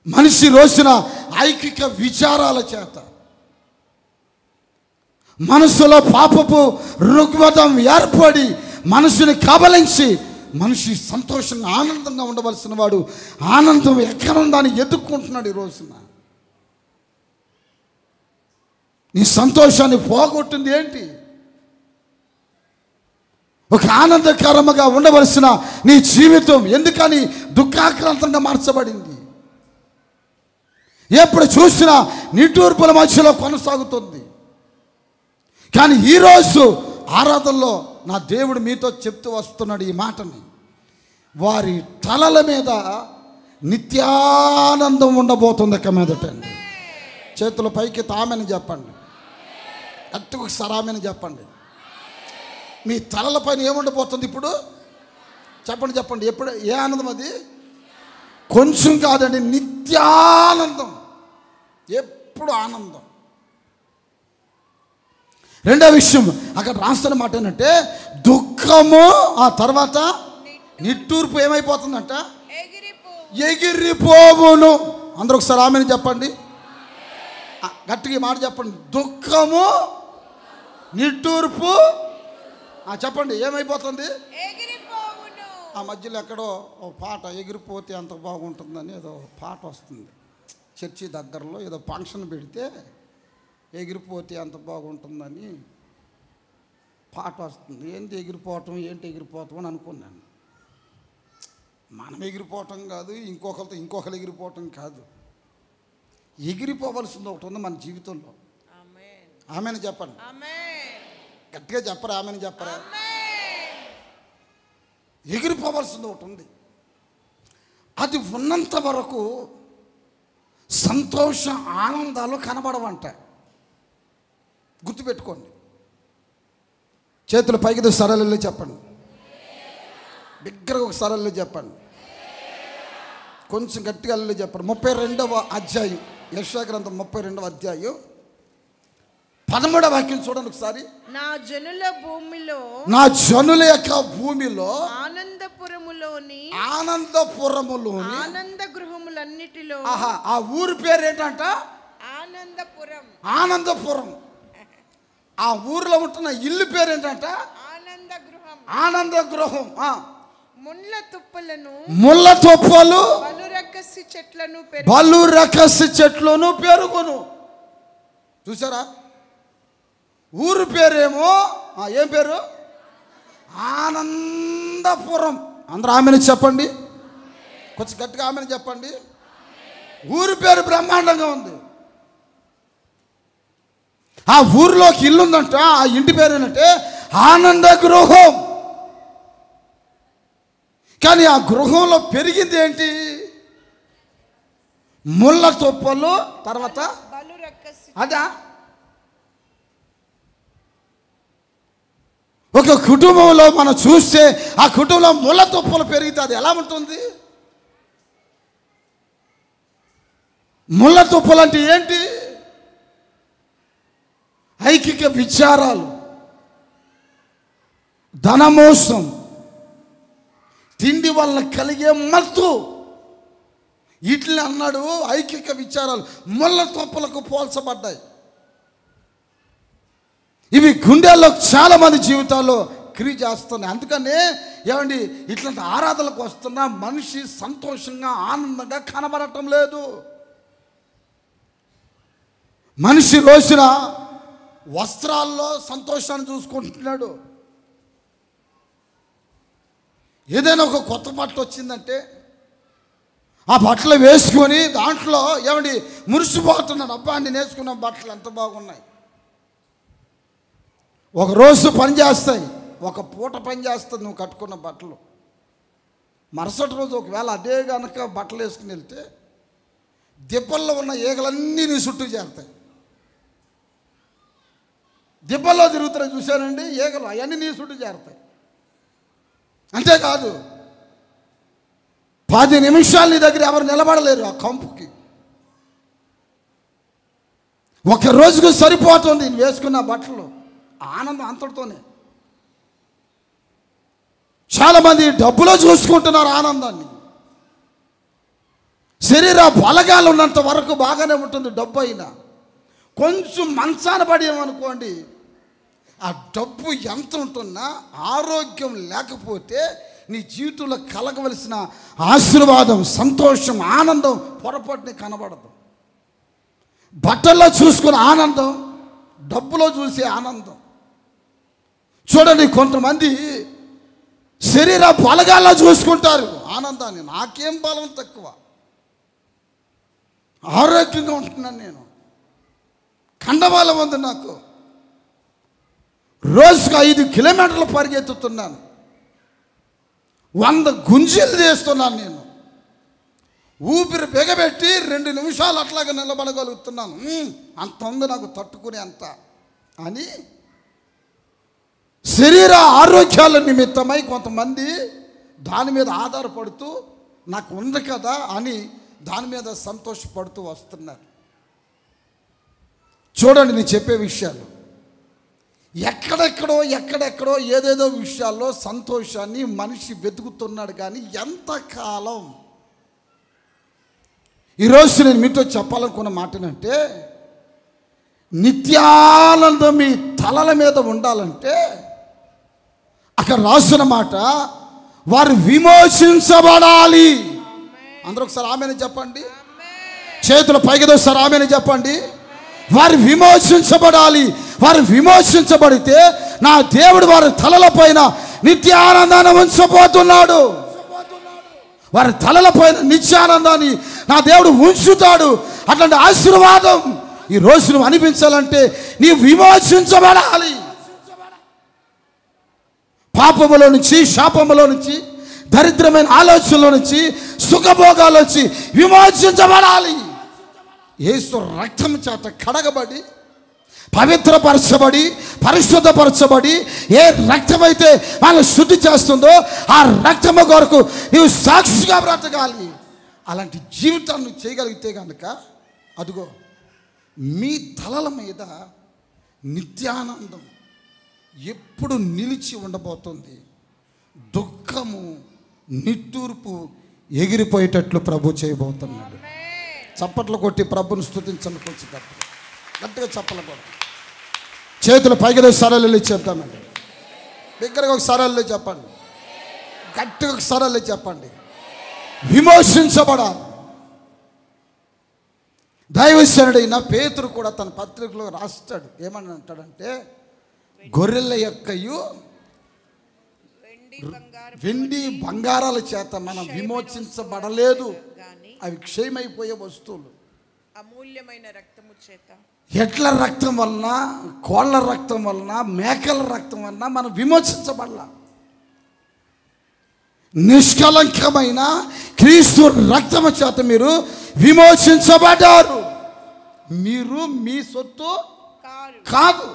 మనిషి రోజున ఐకిక విచారాల చేత మనసులో పాపపు రుగ్మతం ఏర్పడి మనసుని కబలించి మనిషి సంతోషంగా ఆనందంగా ఉండవలసిన వాడు ఆనందం ఎక్కడుందని ఎదుర్కొంటున్నాడు. ఈ రోజున నీ సంతోషాన్ని పోగొట్టింది ఏంటి? ఒక ఆనందకరముగా ఉండవలసిన నీ జీవితం ఎందుకని దుఃఖాక్రాంతంగా మార్చబడింది? ఎప్పుడు చూసినా నిట్టూర్పుల మధ్యలో కొనసాగుతుంది. కానీ ఈరోజు ఆరాధనలో నా దేవుడు మీతో చెప్తూ వస్తున్నాడు ఈ మాటని. వారి తలల మీద నిత్యానందం ఉండబోతుంది ఇక మీదటండి. చేతుల పైకి తామని చెప్పండి, అట్టుకు సరామని చెప్పండి. మీ తలల పైన ఏముండబోతుంది ఇప్పుడు? చెప్పండి చెప్పండి. ఎప్పుడు ఏ ఆనందం అది? కొంచెం కాదండి, నిత్యానందం, ఎప్పుడు ఆనందం. రెండో విషయం అక్కడ రాస్తున్న మాట ఏంటంటే దుఃఖము, ఆ తర్వాత నిట్టూర్పు ఏమైపోతుందంట? ఎగిరిపోవును. అందరూ ఒకసారి ఆమెను చెప్పండి, గట్టిగా మాట చెప్పండి. దుఃఖము, నిట్టూర్పు, చెప్పండి ఏమైపోతుంది? ఆ మధ్యలో ఎక్కడో ఓ పాట, ఎగిరిపోతే అంత బాగుంటుందని ఏదో పాట వస్తుంది. చర్చి దగ్గరలో ఏదో ఫంక్షన్ పెడితే ఎగిరిపోతే అంత బాగుంటుందని పాట వస్తుంది. ఏంటి ఎగిరిపోవటం, ఏంటి ఎగిరిపోవటం అని అనుకున్నాను. మనం ఎగిరిపోవటం కాదు, ఇంకొకరు ఎగిరిపోవటం కాదు. ఎగిరిపోవలసింది ఒకటి ఉంది మన జీవితంలో. ఆమెను చెప్పండి, గట్టిగా చెప్పరా? ఆమెను చెప్పరా? ఎగిరిపోవలసింది ఒకటి ఉంది. అది ఉన్నంత వరకు సంతోష ఆనందాలు కనబడవంట. గుర్తుపెట్టుకోండి. చేతులు పైకి సరళలో చెప్పండి, బిగ్గరగా ఒక సరళలో చెప్పండి, కొంచెం గట్టిగా అల్లు చెప్పండి. 32వ అధ్యాయం, యెషయా గ్రంథం 32వ అధ్యాయం 13వ వాక్యం చూడండి ఒకసారి. నా జనుల భూమిలో, నా జనుల యొక్క భూమిలో, ఆనందపురములోని ఆనంద గృహములన్నిటిలో, ఆ ఊరి పేరు ఏంటంట? ఆనందపురం. ఆనందపురం. ఆ ఊర్లో ఉంటున్న ఇల్లు పేరు ఏంటంట? ఆనంద గృహం. ఆనంద గృహం. ముళ్ళ తుప్పలు, బలురకసి చెట్లను పెరుగును. చూసారా? ఊరు పేరేమో ఏం పేరు? ఆనందపురం. అందరూ ఆమెను చెప్పండి, కొంచెం గట్టిగా ఆమెను చెప్పండి. ఊరి పేరు బ్రహ్మాండంగా ఉంది. ఆ ఊరిలోకి ఇల్లు ఉందంట. ఆ ఇంటి పేరు ఏంటంటే ఆనంద గృహం. కానీ ఆ గృహంలో పెరిగింది ఏంటి? ముళ్ళ తుప్పలు, తర్వాత అదా. ఒక కుటుంబంలో మనం చూస్తే ఆ కుటుంబంలో ముళ్ళ తుప్పలు పెరిగితే అది ఎలా ఉంటుంది? ముళ్ళ తుప్పలు అంటే ఏంటి? ఐకిక విచారాలు, ధనమోసం, తిండి వల్ల కలిగే మత్తు, వీటిని అన్నాడు ఐకిక విచారాలు ముళ్ళ తుప్పలకు పోల్చబడ్డాయి. ఇవి గుండెల్లో చాలా మంది జీవితాల్లో క్రియ చేస్తున్నాయి. అందుకనే ఏమండి, ఇట్లాంటి ఆరాధనలకు వస్తున్నా మనిషి సంతోషంగా ఆనందంగా కనబడటం లేదు. మనిషి రోజున వస్త్రాల్లో సంతోషాన్ని చూసుకుంటున్నాడు. ఏదైనా ఒక కొత్త బట్ట వచ్చిందంటే ఆ బట్టలు వేసుకొని దాంట్లో ఏమండి మురిసిపోతున్నాడు. అబ్బా నేను వేసుకున్న బట్టలు ఎంత బాగున్నాయి. ఒకరోజు పని చేస్తాయి, ఒక పూట పని చేస్తుంది నువ్వు కట్టుకున్న బట్టలు. మరుసటి రోజు ఒకవేళ అదే కనుక బట్టలు వేసుకుని వెళ్తే దిబ్బల్లో ఉన్న ఈగలన్నీ నీ చుట్టూ చేరుతాయి. దిబ్బల్లో తిరుగుతున్నాయి చూశానండి ఈగలు, అవన్నీ నీ చుట్టూ చేరుతాయి. అంతేకాదు 10 నిమిషాలు నీ దగ్గర ఎవరు నిలబడలేరు ఆ కంపుకి. ఒక రోజుకు సరిపోతుంది నేను వేసుకున్న బట్టలు. ఆనందం అంతటితోనే. చాలామంది డబ్బులో చూసుకుంటున్నారు ఆనందాన్ని. శరీర బలగాలు ఉన్నంత వరకు బాగానే ఉంటుంది డబ్బు అయినా. కొంచెం మంచాన పడేమనుకోండి, ఆ డబ్బు ఎంత ఉంటున్నా ఆరోగ్యం లేకపోతే నీ జీవితంలో కలగవలసిన ఆశీర్వాదం, సంతోషం, ఆనందం పొరపాటుని కనబడదు. బట్టల్లో చూసుకునే ఆనందం, డబ్బులో చూసే ఆనందం. చూడండి, కొంతమంది శరీర బలగాల్లో చూసుకుంటారు ఆనందాన్ని. నాకేం బలం తక్కువ, ఆరోగ్యంగా ఉంటున్నాను నేను, కండబలం ఉంది నాకు, రోజుకు 5 కిలోమీటర్లు పరిగెత్తుతున్నాను, 100 గుంజీలు తీస్తున్నాను నేను, ఊపిరి బిగబెట్టి 2 నిమిషాలు అట్లాగా నిలబడగలుగుతున్నాను, అంత ఉంది నాకు తట్టుకునే అంత అని శరీర ఆరోగ్యాల నిమిత్తమై కొంతమంది దాని మీద ఆధారపడుతూ నాకు ఉంది కదా అని దాని మీద సంతోషపడుతూ వస్తున్నారు. చూడండి, నేను చెప్పే విషయాలు ఎక్కడెక్కడో ఏదేదో విషయాల్లో సంతోషాన్ని మనిషి వెతుకుతున్నాడు. కానీ ఎంతకాలం? ఈరోజు నేను మీతో చెప్పాలనుకున్న మాటనంటే, నిత్యానందం మీ తలల మీద ఉండాలంటే అక్కడ రాసిన మాట, వారు విమోచించబడాలి. అందరూ ఒకసారి ఆమెను చెప్పండి. చేతుల పైకి ఒకసారి ఆమెను చెప్పండి. వారు విమోచించబడాలి. వారు విమోచించబడితే నా దేవుడు వారి తలల పైన నిత్యానందాన్ని ఉంచబోతున్నాడు. వారి తలల పైన నిత్యానందాన్ని నా దేవుడు ఉంచుతాడు. అట్లాంటి ఆశీర్వాదం ఈ రోజు నువ్వు అనిపించాలంటే నీ విమోచించబడాలి. పాపములో నుంచి, శాపములో నుంచి, దరిద్రమైన ఆలోచనలో నుంచి, సుఖభోగాల నుంచి విమోచించబడాలి. యేసు రక్తం చేత కడగబడి, పవిత్రపరచబడి, పరిశుద్ధపరచబడి, ఏ రక్తమైతే వాళ్ళని శుద్ధి చేస్తుందో ఆ రక్తము కొరకు నీవు సాక్షిగా బ్రతకాలి. అలాంటి జీవితాన్ని చేయగలిగితే కనుక అదిగో మీ తలల మీద నిత్యానందం ఎప్పుడు నిలిచి ఉండబోతుంది. దుఃఖము, నిట్టూర్పు ఎగిరిపోయేటట్లు ప్రభు చేయబోతున్నాడు. చప్పట్లు కొట్టి ప్రభుని స్తుతించండి. కొంచెం గట్టిగా చప్పట్లు కొట్టి చేతులు పైకి సరళి చెప్తామండి. దగ్గరగా ఒక సరళి చెప్పండి. గట్టిగా ఒక సరళి చెప్పండి. విమోచించబడాలి. దైవజనుడైన పేతురు కూడా తన పత్రికలో రాస్తాడు. ఏమని అంటాడంటే, గొర్రెల యొక్కయు వెండి బంగారాల చేత మనం విమోచించబడలేదు. అవి క్షయమైపోయే వస్తువులు. అమూల్యమైన రక్తము చేత, ఎడ్ల రక్తం వలన, కోళ్ళ రక్తం వలన, మేకల రక్తం వలన మనం విమోచించబడలా. నిష్కలంకమైన క్రీస్తు రక్తము చేత మీరు విమోచించబడ్డారు. మీరు మీ సొత్తు కాదు.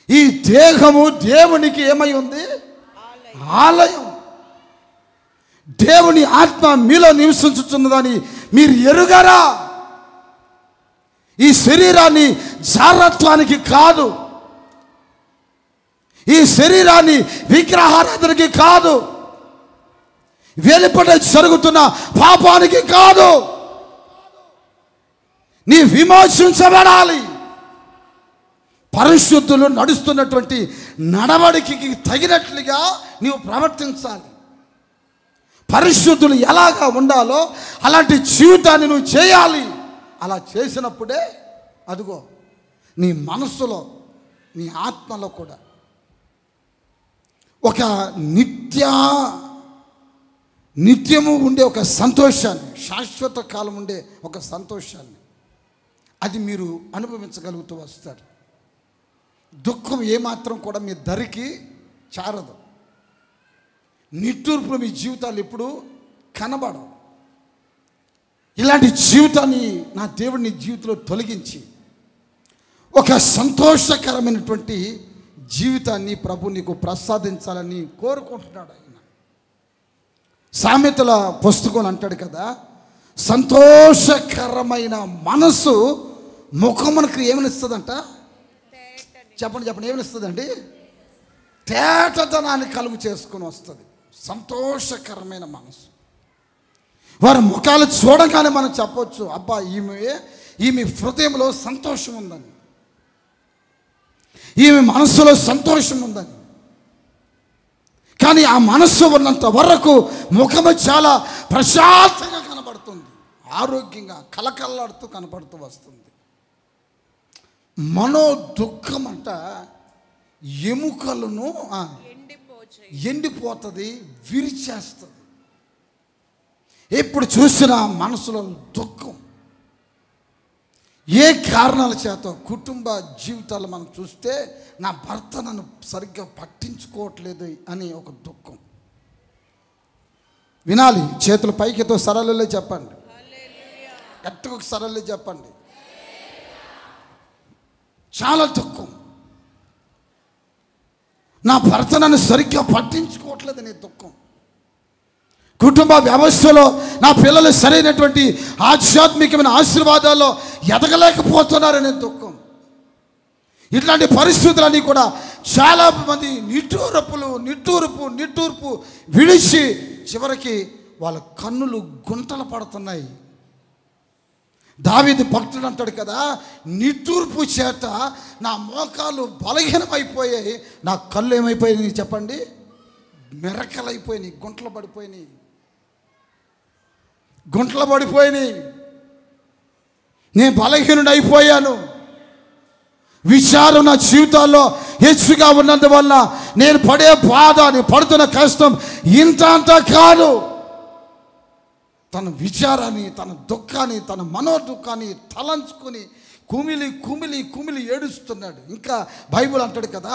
ఈ దేహము దేవునికి ఏమై ఉంది? ఆలయం. దేవుని ఆత్మ మీలో నివసించుతున్నదని మీరు ఎరుగరా? ఈ శరీరాన్ని జారత్వానికి కాదు, ఈ శరీరాన్ని విగ్రహారాధనకి కాదు, వెలుపట జరుగుతున్న పాపానికి కాదు. నీ విమోచించబడాలి. పరిశుద్ధులు నడుస్తున్నటువంటి నడవడికి తగినట్లుగా నీవు ప్రవర్తించాలి. పరిశుద్ధులు ఎలాగా ఉండాలో అలాంటి జీవితాన్ని నువ్వు చేయాలి. అలా చేసినప్పుడే అదిగో నీ మనస్సులో, నీ ఆత్మలో కూడా ఒక నిత్యము ఉండే ఒక సంతోషాన్ని, శాశ్వత కాలం ఉండే ఒక సంతోషాన్ని అది మీరు అనుభవించగలుగుతూ వస్తారు. దుఃఖం ఏమాత్రం కూడా మీ దరికి చారదు. నిట్టూర్పులు మీ జీవితాలు ఎప్పుడు కనబడవు. ఇలాంటి జీవితాన్ని నా దేవుడిని జీవితంలో తొలగించి ఒక సంతోషకరమైనటువంటి జీవితాన్ని ప్రభు నీకు ప్రసాదించాలని కోరుకుంటున్నాడు ఆయన. సామెతల పుస్తకం అంటాడు కదా, సంతోషకరమైన మనసు ముఖమునకు ఏమనిస్తుందంట? చెప్పండి ఏమనిస్తుందండి? తేటతనాన్ని కలుగు చేసుకుని వస్తుంది. సంతోషకరమైన మనసు. వారి ముఖాలు చూడగానే మనం చెప్పొచ్చు, అబ్బా ఈమె హృదయంలో సంతోషం ఉందని, ఈమె మనసులో సంతోషం ఉందని. కానీ ఆ మనస్సు ఉన్నంత వరకు ముఖము చాలా ప్రశాంతంగా కనబడుతుంది, ఆరోగ్యంగా కలకల్లాడుతూ కనపడుతూ వస్తుంది. మనో దుఃఖం అంట ఎముకలను ఎండిపోతుంది, విరిచేస్తుంది. ఎప్పుడు చూసినా మనసులో దుఃఖం. ఏ కారణాల చేత కుటుంబ జీవితాలు మనం చూస్తే నా భర్త నన్ను సరిగ్గా పట్టించుకోవట్లేదు అని ఒక దుఃఖం. వినాలి, చేతులు పైకితో సరళలే చెప్పండి, గట్టిగా ఒక సరళే చెప్పండి. చాలా దుఃఖం. నా భర్త నన్ను సరిగ్గా పట్టించుకోవట్లేదు అనే దుఃఖం. కుటుంబ వ్యవస్థలో నా పిల్లలు సరైనటువంటి ఆధ్యాత్మికమైన ఆశీర్వాదాల్లో ఎదగలేకపోతున్నారనే దుఃఖం. ఇట్లాంటి పరిస్థితులన్నీ కూడా చాలామంది నిట్టూర్పు విడిచి చివరికి వాళ్ళ కన్నులు గుంటలు పడుతున్నాయి. దావీదు భక్తుడు అంటాడు కదా, నిట్టూర్పు చేత నా మోకాలు బలహీనమైపోయాయి, నా కళ్ళు ఏమైపోయినాయి చెప్పండి? మెరకలైపోయినాయి, గుంటలు పడిపోయినాయి. నేను బలహీనుడు అయిపోయాను. విచారం నా జీవితాల్లో హెచ్చుగా ఉన్నందువల్ల నేను పడే బాధ, నేను పడుతున్న కష్టం ఇంత అంతా కాదు. తన విచారాన్ని, తన దుఃఖాన్ని, తన మనోదుఃఖాన్ని తలంచుకొని కుమిలి ఏడుస్తున్నాడు. ఇంకా బైబిల్ అంటాడు కదా,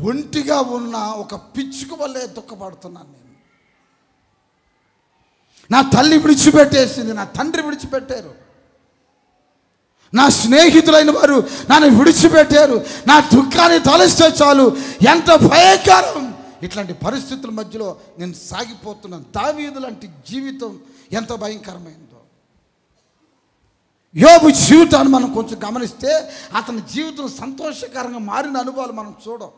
ఒంటిగా ఉన్న ఒక పిచ్చుక వల్లే దుఃఖపడుతున్నాను నేను. నా తల్లి విడిచిపెట్టేసింది, నా తండ్రి విడిచిపెట్టారు, నా స్నేహితులైన వారు నన్ను విడిచిపెట్టారు. నా దుఃఖాన్ని తలస్తే చాలు ఎంత భయంకరం. ఇట్లాంటి పరిస్థితుల మధ్యలో నేను సాగిపోతున్నాను. దావీదు లాంటి జీవితం ఎంత భయంకరమైందో. యోబు జీవితాన్ని మనం కొంచెం గమనిస్తే అతని జీవితం సంతోషకరంగా మారిన అనుభవాలు మనం చూడం.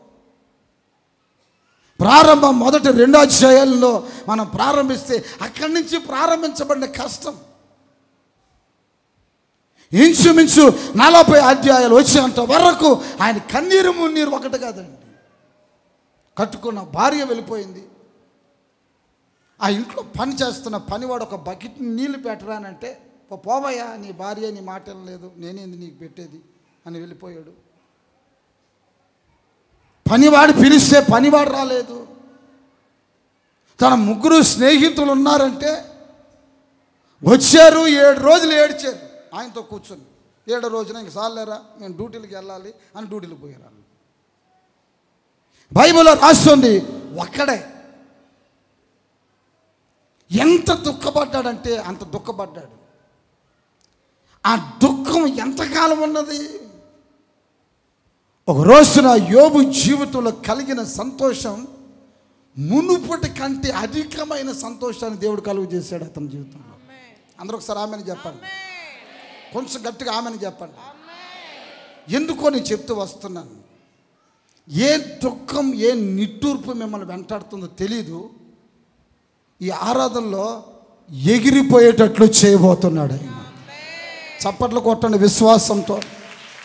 ప్రారంభం మొదటి 2 అధ్యాయాల్లో మనం ప్రారంభిస్తే అక్కడి నుంచి ప్రారంభించబడిన కష్టం ఇంచుమించు 40 అధ్యాయాలు వచ్చేంత వరకు ఆయన కన్నీరు మున్నీరు ఒకటి కాదండి. కట్టుకున్న భార్య వెళ్ళిపోయింది. ఆ ఇంట్లో పని చేస్తున్న పనివాడు ఒక బకెట్ నీళ్లు పెట్టరానంటే, పోవయ్యా నీ భార్య నీ మాట లేదు, నేనేంది నీకు పెట్టేది అని వెళ్ళిపోయాడు. పనివాడు పిలిస్తే పనివాడు రాలేదు. తన 3 స్నేహితులు ఉన్నారంటే వచ్చారు, 7 రోజులు ఏడ్చారు ఆయనతో కూర్చొని. 7వ రోజున ఇంక సాలేరా మేము డ్యూటీలకు వెళ్ళాలి అని డ్యూటీలకు పోయారు. బైబిల్లో రాస్తుంది ఒక్కడే ఎంత దుఃఖపడ్డాడంటే అంత దుఃఖపడ్డాడు. ఆ దుఃఖం ఎంతకాలం ఉన్నది? ఒక రోజున యోబు జీవితంలో కలిగిన సంతోషం మునుపటి కంటే అధికమైన సంతోషాన్ని దేవుడు కలుగు చేశాడు అతని జీవితంలో. అందరూ ఒకసారి ఆమెను చెప్పండి, కొంచెం గట్టిగా ఆమెను చెప్పండి. ఎందుకో నేను చెప్తూ వస్తున్నాను. ఏ దుఃఖం, ఏ నిట్టూర్పు మిమ్మల్ని వెంటాడుతుందో తెలీదు. ఈ ఆరాధనలో ఎగిరిపోయేటట్లు చేయబోతున్నాడు ఆయన. చప్పట్లు కొట్టండి విశ్వాసంతో,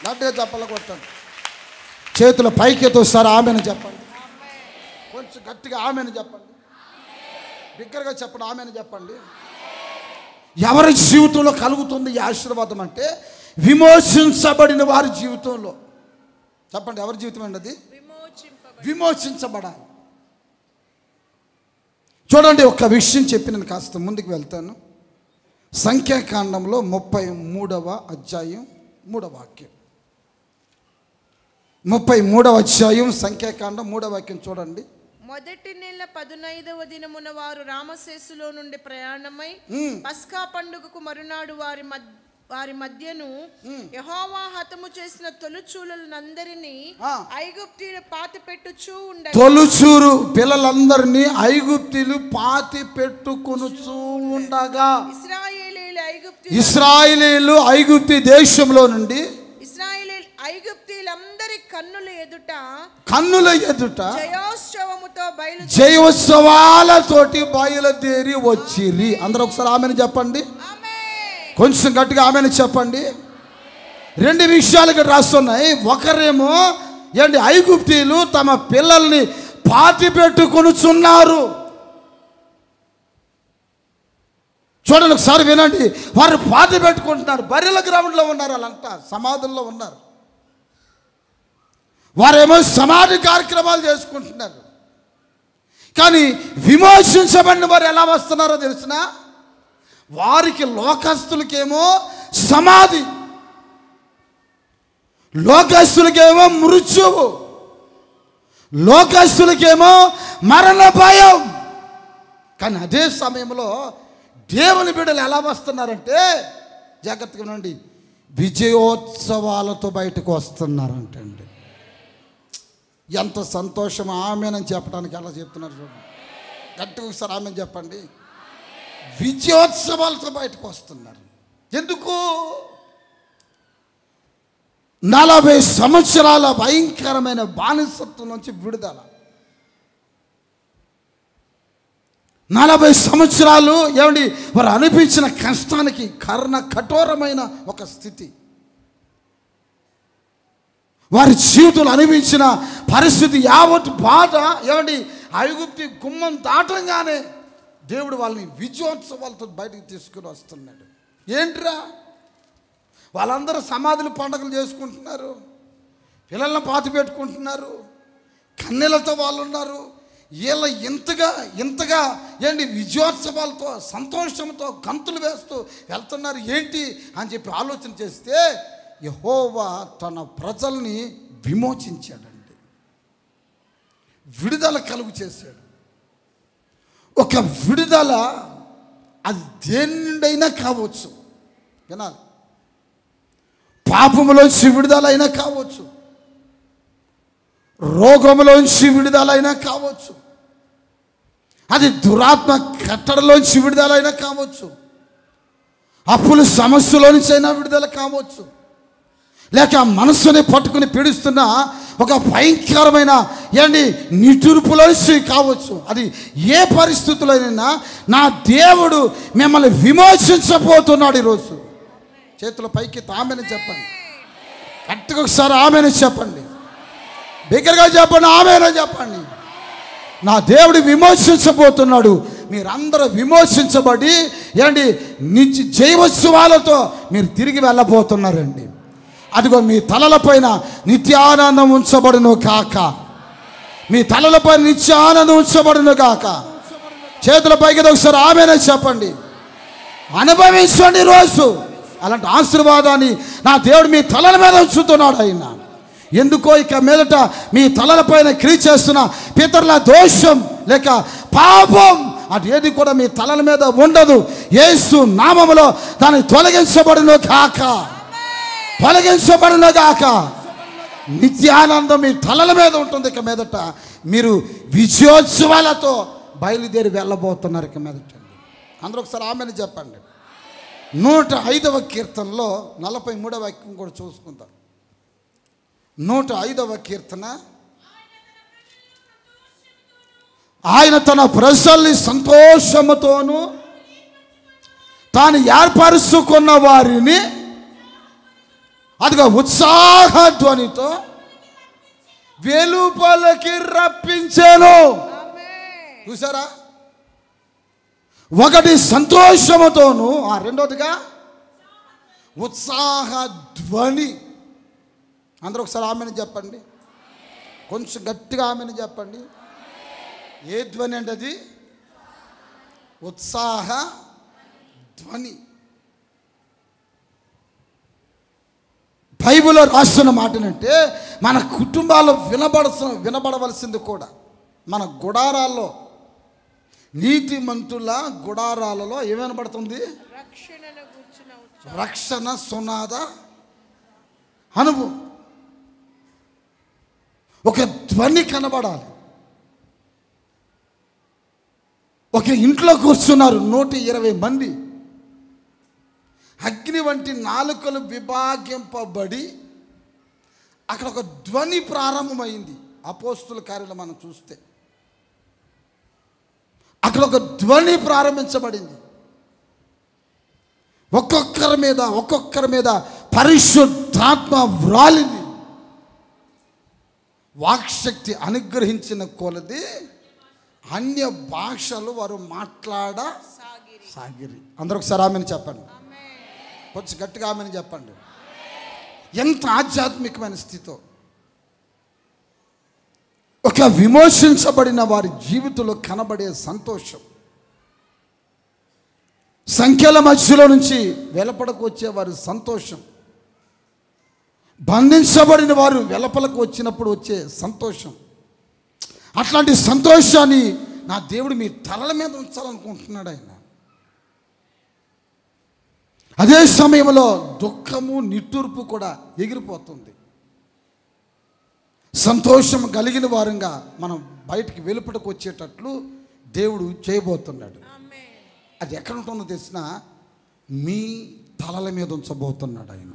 గట్టిగా చప్పట్లు కొట్టండి. చేతుల పైకెతో సార్ ఆమెను చెప్పండి, కొంచెం గట్టిగా ఆమెను చెప్పండి, బిగ్గరగా చెప్పండి, ఆమెను చెప్పండి. ఎవరి జీవితంలో కలుగుతుంది ఈ ఆశీర్వాదం అంటే విమోచించబడిన వారి జీవితంలో. చెప్పండి, ఎవరి జీవితం అండి అది? విమోచించబడాలి. చూడండి, ఒక విషయం చెప్పి నేను కాస్త ముందుకు వెళ్తాను. సంఖ్యాకాండంలో 33వ అధ్యాయం 3వ వాక్యం. 33వ అధ్యాయం సంఖ్యాకాండం 3వ వాక్యం చూడండి. మొదటి నెల 15వ దినమున వారు రామశేసులో నుండి ప్రయాణమై పస్కా పండుగకు మరునాడు వారి వారి మధ్యను యెహోవా హతము చేసిన తొలిచూలందరినీ ఐగుప్తీయులు పాతి పెట్టుచూ ఉండగా, తొలిచూరు పిల్లలందరినీ ఐగుప్తీయులు పాతి పెట్టుకొనుచూ ఉండగా, ఇశ్రాయేలీయులు ఐగుప్తు దేశంలో నుండి ఐగుప్తీయులందరి కన్నుల ఎదుట జయోత్సవాలతోటి బయలుదేరి వచ్చిరి. అందరూ ఒకసారి ఆమెను చెప్పండి, కొంచెం గట్టిగా ఆమెను చెప్పండి. రెండు విషయాలు ఇక్కడ రాస్తున్నాయి. ఒకరేమో ఏంటి, ఐగుప్తీయులు తమ పిల్లల్ని పాతి పెట్టుకొనుచున్నారు. చూడండి ఒకసారి వినండి. వారు పాతి పెట్టుకుంటున్నారు. బర్రెల గ్రౌండ్లో ఉన్నారు, వాళ్ళంతా సమాధుల్లో ఉన్నారు. వారేమో సమాధి కార్యక్రమాలు చేసుకుంటున్నారు. కానీ విమోచించబడిన వారు ఎలా వస్తున్నారో తెలిసిన, వారికి లోకస్తులకేమో సమాధి, లోకస్తులకేమో మృత్యువు, లోకస్తులకేమో మరణ భయం. కానీ అదే సమయంలో దేవుని బిడ్డలు ఎలా వస్తున్నారంటే, జాగ్రత్తగా ఉండండి, విజయోత్సవాలతో బయటకు వస్తున్నారంటండి. ఎంత సంతోషం! ఆమెనని చెప్పడానికి ఎలా చెప్తున్నారు చూడండి. గట్టిగా ఒకసారి ఆమెను చెప్పండి. విజయోత్సవాలతో బయటకు వస్తున్నారు. ఎందుకు? 40 సంవత్సరాల భయంకరమైన బానిసత్వం నుంచి విడుదల. 40 సంవత్సరాలు ఏమండి వారు అనిపించిన కష్టానికి కఠోరమైన ఒక స్థితి, వారి జీవితంలో అనిపించిన పరిస్థితి, యావత్ బాధ ఏమండి ఐగుప్తు గుమ్మం దాటంగానే దేవుడు వాళ్ళని విజయోత్సవాలతో బయటకు తీసుకుని వస్తున్నాడు. ఏంట్రా, వాళ్ళందరూ సమాధులు పండుగలు చేసుకుంటున్నారు, పిల్లలను పాతి పెట్టుకుంటున్నారు, కన్నెలతో వాళ్ళు ఉన్నారు. వీళ్ళ ఇంతగా ఏంటి విజయోత్సవాలతో సంతోషంతో గంతులు వేస్తూ వెళ్తున్నారు ఏంటి అని చెప్పి ఆలోచన చేస్తే, యెహోవా తన ప్రజల్ని విమోచించాడండి, విడుదల కలుగు చేశాడు. ఒక విడుదల అది దేని నుండైనా కావచ్చు, వినాలి. పాపములోంచి విడుదలైనా కావచ్చు, రోగములోంచి విడుదలైనా కావచ్చు, అది దురాత్మ కట్టడలోంచి విడుదలైనా కావచ్చు, అప్పుల సమస్యలోంచి అయినా విడుదల కావచ్చు, లేక మనసుని పట్టుకుని పీడిస్తున్న ఒక భయంకరమైన నిటూర్పులోంచి కావచ్చు. అది ఏ పరిస్థితులైనా నా దేవుడు మిమ్మల్ని విమోచించబోతున్నాడు. ఈరోజు చేతుల పైకి ఆమెను చెప్పండి, గట్టిగా ఒకసారి ఆమెను చెప్పండి, బిగ్గరగా చెప్పండి, ఆమెను చెప్పండి. నా దేవుడు విమోచించబోతున్నాడు. మీరందరూ విమోచించబడి నిత్య జయోత్సవాలతో మీరు తిరిగి వెళ్ళబోతున్నారండి. అదిగో మీ తలలపైన నిత్యానందం ఉంచబడును కాక, మీ తలలపైన నిత్యానందం ఉంచబడును కాక. చేతుల పైకి ఒకసారి ఆమెను చెప్పండి, అనుభవించండి. రోజు అలాంటి ఆశీర్వాదాన్ని నా దేవుడు మీ తలల మీద ఉంచుతున్నాడు. ఆయన ఎందుకో ఇక మీదట మీ తలలపైన క్రియ చేస్తున్న పితరుల దోషం లేక పాపం అది ఏది కూడా మీ తలల మీద ఉండదు. యేసు నామములో దాన్ని తొలగించబడును కాక, తొలగించబడును గాక. నిత్యానందం మీ తలల మీద ఉంటుంది. ఇక మీదట మీరు విజయోత్సవాలతో బయలుదేరి వెళ్ళబోతున్నారు. ఇక మీదట అందరూ ఒకసారి ఆమెను చెప్పండి. 105వ కీర్తనలో 43వ వాక్యం కూడా చూసుకుందాం. 105వ కీర్తన, ఆయన తన ప్రజల్ని సంతోషముతోనూ తాను ఏర్పరుచుకున్న వారిని అదిగా ఉత్సాహ ధ్వనితో వెలుపలకి రప్పించాను. చూసారా? ఒకటి సంతోషముతోను, రెండోదిగా ఉత్సాహ ధ్వని. అందరూ ఒకసారి ఆమెను చెప్పండి, కొంచెం గట్టిగా ఆమెను చెప్పండి. ఏ ధ్వని అంటే అది ఉత్సాహ ధ్వని. బైబిల్లో రాస్తున్న మాటనంటే మన కుటుంబాల్లో వినబడవలసింది కూడా. మన గుడారాల్లో, నీతిమంతుల గుడారాలలో ఏమనబడుతుంది? రక్షణ సునాద అనుభవం. ఒక ధ్వని కనబడాలి. ఒక ఇంట్లో కూర్చున్నారు 120 మంది. అగ్ని వంటి నాలుకలు విభాగింపబడి అక్కడ ఒక ధ్వని ప్రారంభమైంది. అపోస్తుల కార్యాలు మనం చూస్తే అక్కడ ఒక ధ్వని ప్రారంభించబడింది. ఒక్కొక్కరి మీద పరిశుద్ధాత్మ వ్రాలింది. వాక్శక్తి అనుగ్రహించిన కొలది అన్య భాషలు వారు సాగిరి. అందరూ ఒకసారి ఆమెను చెప్పండి. కొంచెం గట్టిగా ఆమెను చెప్పండి. ఎంత ఆధ్యాత్మికమైన స్థితో. ఒక విమోచించబడిన వారి జీవితంలో కనబడే సంతోషం, సంఖ్యల మధ్యలో నుంచి వెలుపలకు వచ్చే వారి సంతోషం, బంధించబడిన వారు వెలుపలకు వచ్చినప్పుడు వచ్చే సంతోషం, అట్లాంటి సంతోషాన్ని నా దేవుడు మీ తలల మీద ఉంచాలనుకుంటున్నాడు ఆయన. అదే సమయంలో దుఃఖము నిట్టూర్పు కూడా ఎగిరిపోతుంది. సంతోషం కలిగిన వారంగా మనం బయటికి వెలుపటకు వచ్చేటట్లు దేవుడు చేయబోతున్నాడు. అది ఎక్కడ ఉంటుందో తెలిసిన మీ తలల మీద ఉంచబోతున్నాడు ఆయన.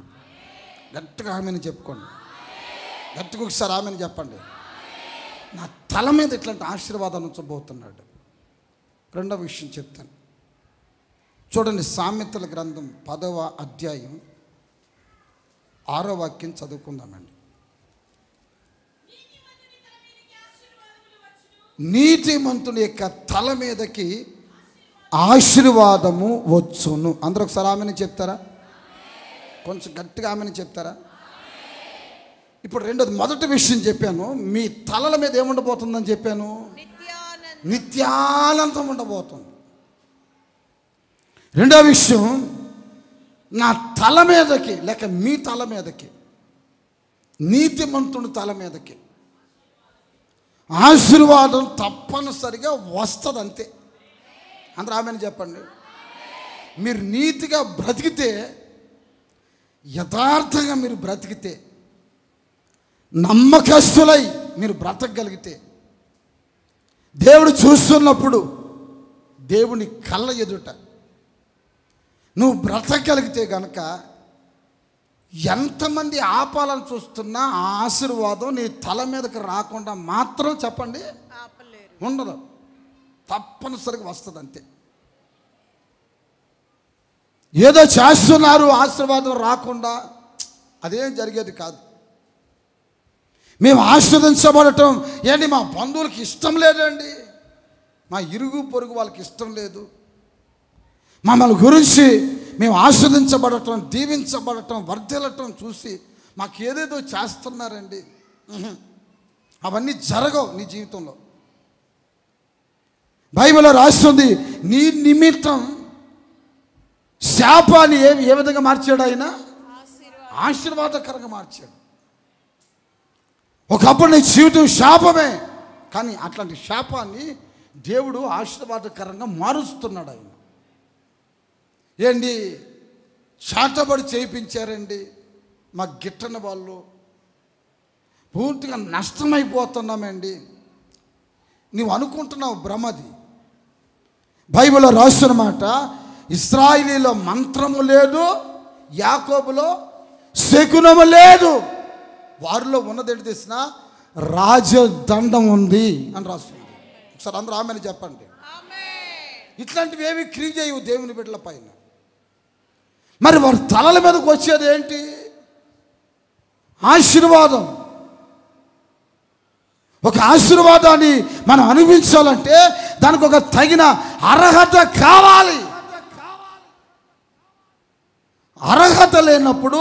గట్టిగా ఆమెను చెప్పుకోండి. గట్టిగా ఒకసారి ఆమెను చెప్పండి. నా తల మీద ఇట్లాంటి ఆశీర్వాదాన్ని ఉంచబోతున్నాడు. రెండవ విషయం చెప్తాను చూడండి. సామెతల గ్రంథం 10వ అధ్యాయం 6వ వాక్యం చదువుకుందామండి. నీతిమంతుని యొక్క తల మీదకి ఆశీర్వాదము వచ్చును. అందరూ ఒకసారి ఆమెను చెప్తారా? కొంచెం గట్టిగా ఆమెను చెప్తారా? ఇప్పుడు రెండోది, మొదటి విషయం చెప్పాను, మీ తలల మీద ఏముండబోతుందని చెప్పాను? నిత్యానందం ఉండబోతుంది. రెండో విషయం, నా తల మీదకి లేక మీ తల మీదకి, నీతిమంతుని తల మీదకి ఆశీర్వాదం తప్పనిసరిగా వస్తుంది. అంతే. అందరూ ఆమెను చెప్పండి. మీరు నీతిగా బ్రతికితే, యథార్థంగా మీరు బ్రతికితే, నమ్మకస్తులై మీరు బ్రతకగలిగితే, దేవుడు చూస్తున్నప్పుడు దేవుని కళ్ళ ఎదుట నువ్వు బ్రతకగలిగితే గనక ఎంతమంది ఆపాలని చూస్తున్నా ఆ ఆశీర్వాదం నీ తల మీదకి రాకుండా మాత్రం చెప్పండి ఉండదు. తప్పనిసరిగా వస్తుంది. అంతే. ఏదో చేస్తున్నారు ఆశీర్వాదం రాకుండా, అదేం జరిగేది కాదు. మేము ఆశీర్వదించబడటం ఏంటి మా బంధువులకి ఇష్టం లేదండి, మా ఇరుగు పొరుగు వాళ్ళకి ఇష్టం లేదు. మమ్మల్ని గురించి మేము ఆస్వాదించబడటం, దీవించబడటం, వర్ధిల్లటం చూసి మాకు ఏదేదో చేస్తున్నారండి. అవన్నీ జరగవు నీ జీవితంలో. బైబిల్లో రాస్తుంది, నీ నిమిత్తం శాపాన్ని ఏ విధంగా మార్చాడు ఆయన? ఆశీర్వాదకరంగా మార్చాడు. ఒకప్పుడు నీ జీవితం శాపమే, కానీ అట్లాంటి శాపాన్ని దేవుడు ఆశీర్వాదకరంగా మారుస్తున్నాడు ఆయన. ఏంటి చాటబడి చేయించారండి మా గిట్టని వాళ్ళు, పూర్తిగా నష్టమైపోతున్నామండి. నువ్వు అనుకుంటున్నావు భ్రమది. బైబిల్లో రాస్తున్న మాట, ఇశ్రాయేలీలో మంత్రము లేదు, యాకోబులో శకునము లేదు, వారిలో ఉన్నదేంటి తెలిసిన రాజదండం ఉంది అని రాస్తుంది. ఒకసారి అందరూ ఆమెను చెప్పండి. ఇట్లాంటివి ఏవి క్రియ చేయవు దేవుని బిడ్డల పైన. మరి వారి తలల మీదకి వచ్చేది ఏంటి? ఆశీర్వాదం. ఒక ఆశీర్వాదాన్ని మనం అనుభవించాలంటే దానికి ఒక తగిన అర్హత కావాలి. అర్హత లేనప్పుడు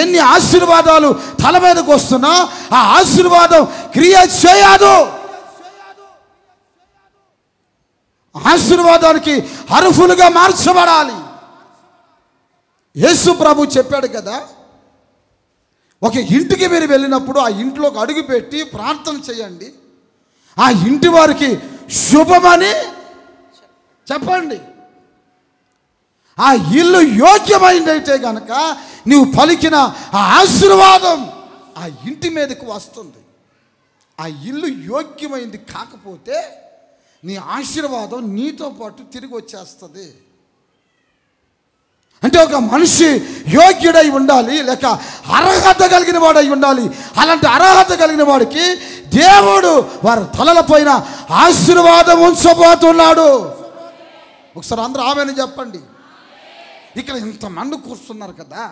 ఎన్ని ఆశీర్వాదాలు తల మీదకి వస్తున్నా ఆ ఆశీర్వాదం క్రియ చేయదు. ఆశీర్వాదానికి అర్హులుగా మార్చబడాలి. యేసు ప్రభు చెప్పాడు కదా, ఒక ఇంటికి మీరు వెళ్ళినప్పుడు ఆ ఇంట్లోకి అడుగుపెట్టి ప్రార్థన చేయండి, ఆ ఇంటి వారికి శుభమని చెప్పండి. ఆ ఇల్లు యోగ్యమైందైతే కనుక నీవు పలికిన ఆ ఆశీర్వాదం ఆ ఇంటి మీదకి వస్తుంది. ఆ ఇల్లు యోగ్యమైంది కాకపోతే నీ ఆశీర్వాదం నీతో పాటు తిరిగి వచ్చేస్తుంది. అంటే ఒక మనిషి యోగ్యుడై ఉండాలి, లేక అర్హత కలిగిన వాడై ఉండాలి. అలాంటి అర్హత కలిగిన వాడికి దేవుడు వారి తలలపైన ఆశీర్వాదం ఉంచబోతున్నాడు. ఒకసారి అందరూ ఆమెను చెప్పండి. ఇక్కడ ఇంతమంది కూర్చున్నారు కదా,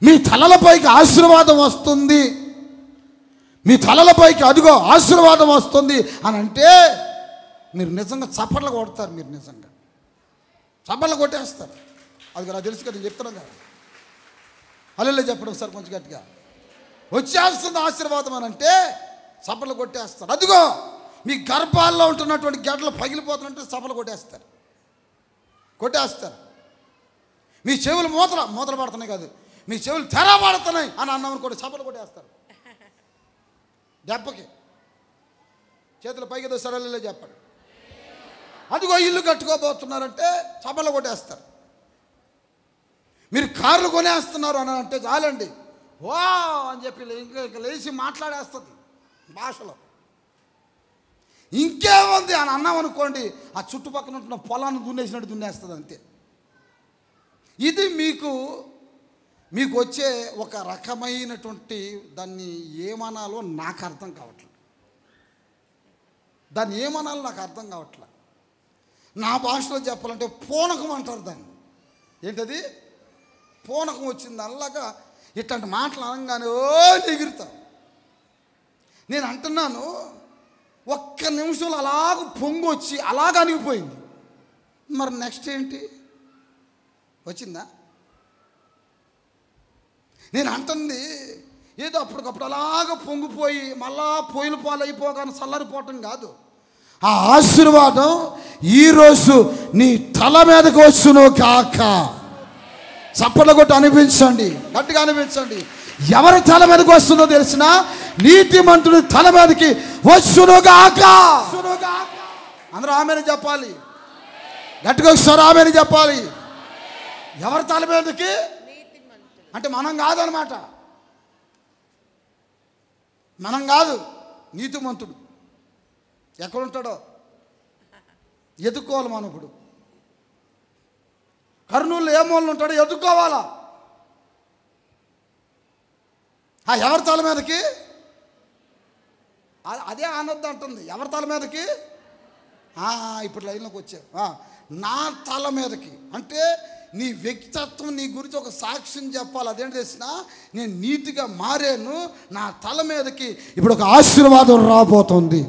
మీ తలలపైకి ఆశీర్వాదం వస్తుంది, మీ తలలపైకి అదిగో ఆశీర్వాదం వస్తుంది అని అంటే మీరు నిజంగా చప్పట్లు కొడతారు. మీరు నిజంగా చప్పట్లు కొట్టేస్తారు. అది నాకు తెలుసు కదా, చెప్తున్నాను కదా. అల్లెల్లో చెప్పడం సార్ కొంచెం గట్టిగా. వచ్చేస్తుంది ఆశీర్వాదం అని అంటే చప్పట్లు కొట్టేస్తారు. అదిగో మీ గర్భాల్లో ఉంటున్నటువంటి గడ్డలు పగిలిపోతున్నట్టు చప్పట్లు కొట్టేస్తారు. మీ చెవులు మూతలు పడుతున్నాయి కాదు, మీ చెవులు తెరబడుతున్నాయి అని అన్నామని కూడా చప్పట్లు కొట్టేస్తారు. దెబ్బకి చేతులు పైకి సరళలో చెప్పండి. అదిగో ఇల్లు కట్టుకోబోతున్నారంటే చప్పట్లు కొట్టేస్తారు. మీరు కార్లు కొనేస్తున్నారు అని అంటే చాలండి, వా అని చెప్పి ఇంకా లేచి మాట్లాడేస్తుంది భాషలో. ఇంకేముంది అని అన్నాం అనుకోండి, ఆ చుట్టుపక్కల ఉంటున్న పొలాన్ని దున్నేసినట్టు దున్నేస్తుంది అంతే. ఇది మీకు వచ్చే ఒక రకమైనటువంటి దాన్ని ఏమనాలో నాకు అర్థం కావట్లేదు. నా భాషలో చెప్పాలంటే పూనకం అంటారు దాన్ని. ఏంటది? పూనకం వచ్చింది. అలాగా ఇట్లాంటి మాటలు అనగానే ఎగురుతాం. నేను అంటున్నాను, ఒక్క నిమిషంలో అలాగ పొంగు వచ్చి అలాగ అనిగిపోయింది. మరి నెక్స్ట్ ఏంటి వచ్చిందా? నేను అంటుంది ఏదో అప్పటికప్పుడు అలాగ పొంగిపోయి మళ్ళా పొయ్యిల పాలు అయిపోగానే చల్లారిపోవటం కాదు. ఆ ఆశీర్వాదం ఈరోజు నీ తల మీదకి వచ్చును కాక. చప్పట్లు కొట్టి అనిపించండి, గట్టిగా అనిపించండి. ఎవరి తల మీదకి వస్తుందో తెలిసిన నీతిమంతుడి తల మీదకి వచ్చును గాక. అందరూ ఆమెను చెప్పాలి, గట్టిగా ఒకసారి ఆమెను చెప్పాలి. ఎవరి తల మీదకి అంటే మనం కాదనమాట, మనం కాదు. నీతిమంతుడు ఎక్కడుంటాడో ఎదుక్కోవాలి. మనం ఇప్పుడు కర్నూలు ఏ మూలన ఉంటాడో ఎదుక్కోవాలా. ఎవరి తల మీదకి? అదే ఆనొద్దు అంటుంది. ఎవరి తల మీదకి? ఇప్పుడు లైన్లోకి వచ్చావు. నా తల మీదకి అంటే నీ వ్యక్తిత్వం, నీ గురించి ఒక సాక్ష్యం చెప్పాలి. అదేంటి తెలిసిన, నేను నీతిగా మారాను, నా తల మీదకి ఇప్పుడు ఒక ఆశీర్వాదం రాబోతుంది.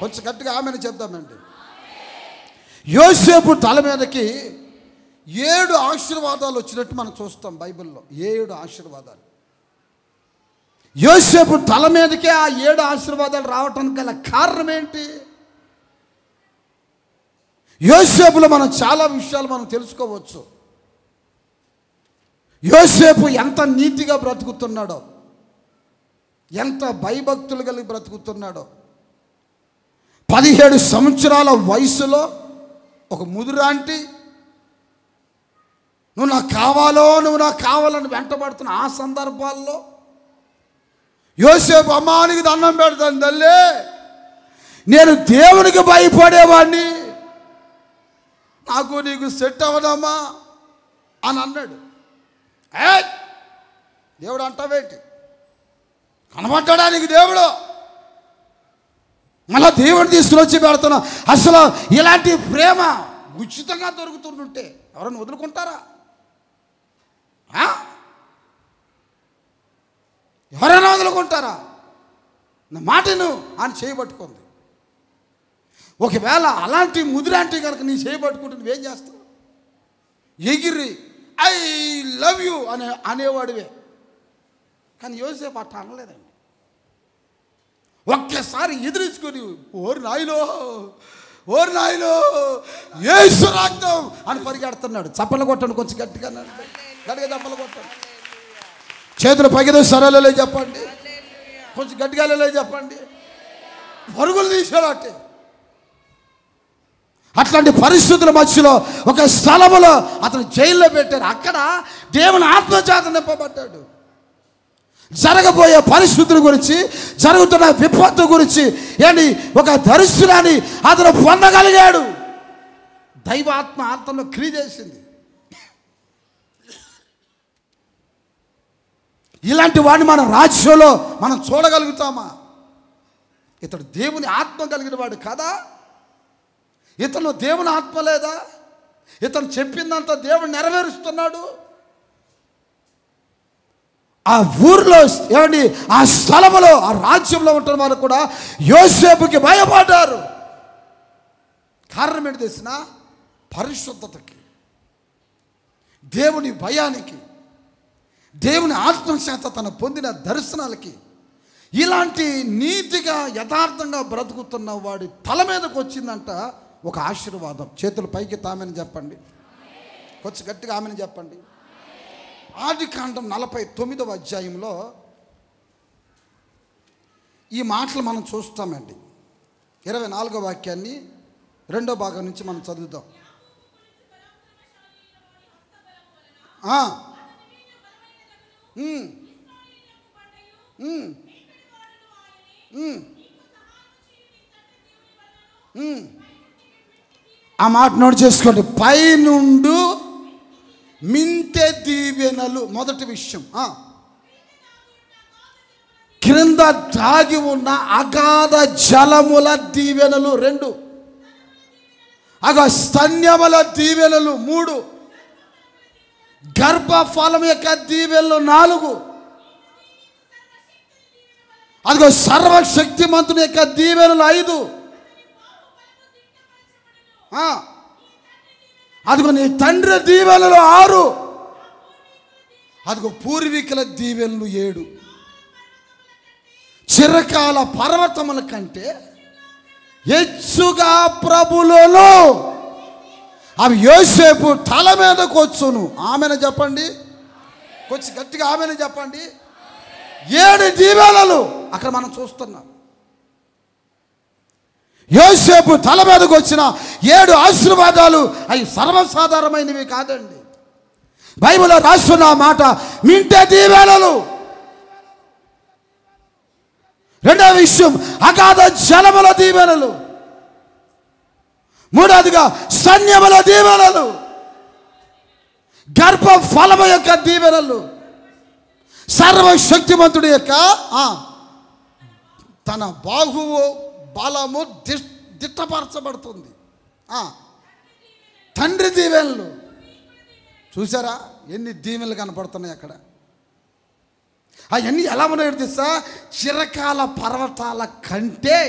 కొంచెం గట్టిగా ఆమెను చెప్దామండి. యోసేపు తల మీదకి 7 ఆశీర్వాదాలు వచ్చినట్టు మనం చూస్తాం బైబిల్లో. 7 ఆశీర్వాదాలు. యోసేపు తల మీదకే ఆ 7 ఆశీర్వాదాలు రావటానికి గల కారణం ఏంటి? యోసేపులో మనం చాలా విషయాలు మనం తెలుసుకోవచ్చు. యోసేపు ఎంత నీతిగా బ్రతుకుతున్నాడో, ఎంత భయభక్తులు కలిగి బ్రతుకుతున్నాడో. 17 సంవత్సరాల వయసులో ఒక ముదురాంటి నువ్వు నాకు కావాలని వెంటబడుతున్న ఆ సందర్భాల్లో యోసేపు, అమ్మానికి దండం పెడతాను తల్లి, నేను దేవునికి భయపడేవాడిని, నాకు నీకు సెట్ అవ్వదమ్మా అని అన్నాడు. దేవుడు అంటావేంటి? కనబడ్డా నీకు దేవుడు? మళ్ళా దేవుడు తీసుకుని వచ్చి పెడుతున్నా. అసలు ఇలాంటి ప్రేమ ఉచితంగా దొరుకుతుంటే ఎవరైనా వదులుకుంటారా? ఎవరైనా వదులుకుంటారా? నా మాటను అని చేయబట్టుకుంది. ఒకవేళ అలాంటి ముదిరాంటి కనుక నీ చేయబట్టుకుంటే నువ్వేం చేస్తావు? ఎగిరి ఐ లవ్ యూ అనేవాడివే. కానీ యోసేపు అట్లా అనలేదండి. ఒక్కసారి ఎదిరించుకొని ఓరి నాయనో యేసు రక్తం అని పరిగెడుతున్నాడు. చప్పలు కొట్టండి, కొంచెం గట్టిగా చప్పలు కొట్టండి. చేతులు పైకి సరళలే చెప్పండి, కొంచెం గట్టిగా చెప్పండి. పరుగులు తీసాడు. అట్టే అట్లాంటి పరిస్థితుల మధ్యలో ఒక స్థలములో అతను జైల్లో పెట్టారు. అక్కడ దేవుని ఆత్మచేత నింపబడ్డాడు. జరగబోయే పరిస్థితుల గురించి, జరుగుతున్న విపత్తు గురించి ఏంటి ఒక దర్శనాన్ని అతను పొందగలిగాడు. దైవాత్మ అతను క్రియ చేసింది. ఇలాంటి వాడిని మన రాజ్యంలో మనం చూడగలుగుతామా? ఇతడు దేవుని ఆత్మ కలిగిన వాడు కదా? ఇతను దేవుని ఆత్మ లేదా? ఇతను చెప్పిందంతా దేవుడు నెరవేరుస్తున్నాడు. ఆ ఊరిలో ఏమండి, ఆ స్థలంలో, ఆ రాజ్యంలో ఉంటున్న వారు కూడా యోసేపుకి భయపడ్డారు. కారణం ఏంటి తెలిసిన? పరిశుద్ధతకి, దేవుని భయానికి, దేవుని ఆత్మచేత తను పొందిన దర్శనాలకి. ఇలాంటి నీతిగా యథార్థంగా బ్రతుకుతున్న వాడి తల మీదకి వచ్చిందంట ఒక ఆశీర్వాదం. చేతులు పైకి తామని చెప్పండి, కొంచెం గట్టిగా ఆమెను చెప్పండి. ఆదికాండం 49వ అధ్యాయంలో ఈ మాటలు మనం చూస్తామండి. 24వ వాక్యాన్ని 2వ భాగం నుంచి మనం చదువుతాం. ఆ మాట నోట్ చేసుకోండి. పైనుండు మింటె దీవెనలు మొదటి విషయం. క్రింద దాగి ఉన్న అగాధ జలముల దీవెనలు 2, స్తన్యముల దీవెనలు 3, గర్భఫలం యొక్క దీవెనలు 4, అదిగో సర్వశక్తిమంతుని యొక్క దీవెనలు 5, అదిగో నీ తండ్రి దీవెనలు 6, అదిగో పూర్వీకుల దీవెనలు 7. చిరకాల పర్వతముల కంటే హెచ్చుగా ప్రభులలో అవి యోసేపు తల మీదకు వచ్చును. ఆమెను చెప్పండి, కొంచెం గట్టిగా ఆమెను చెప్పండి. 7 దీవెనలు అక్కడ మనం చూస్తున్నాం. యోసేపు తల మీదకు వచ్చిన 7 ఆశీర్వాదాలు అవి సర్వసాధారణమైనవి కాదండి. బైబిల్లో రాస్తున్న మాట మింటె దీవెనలు. 2వ విషయం అగాధ జలముల దీవెనలు. 3వదిగా సైన్యముల దీవెనలు, గర్భఫలము యొక్క దీవెనలు, సర్వశక్తిమంతుడి యొక్క తన బాహువు బలము దిట్టపరచబడుతుంది. తండ్రి దీవెనలు. చూసారా ఎన్ని దీవెనలు కనపడుతున్నాయి అక్కడ? అవన్నీ ఎలా ఉన్నాయో తెలుసా? చిరకాల పర్వతాల కంటే.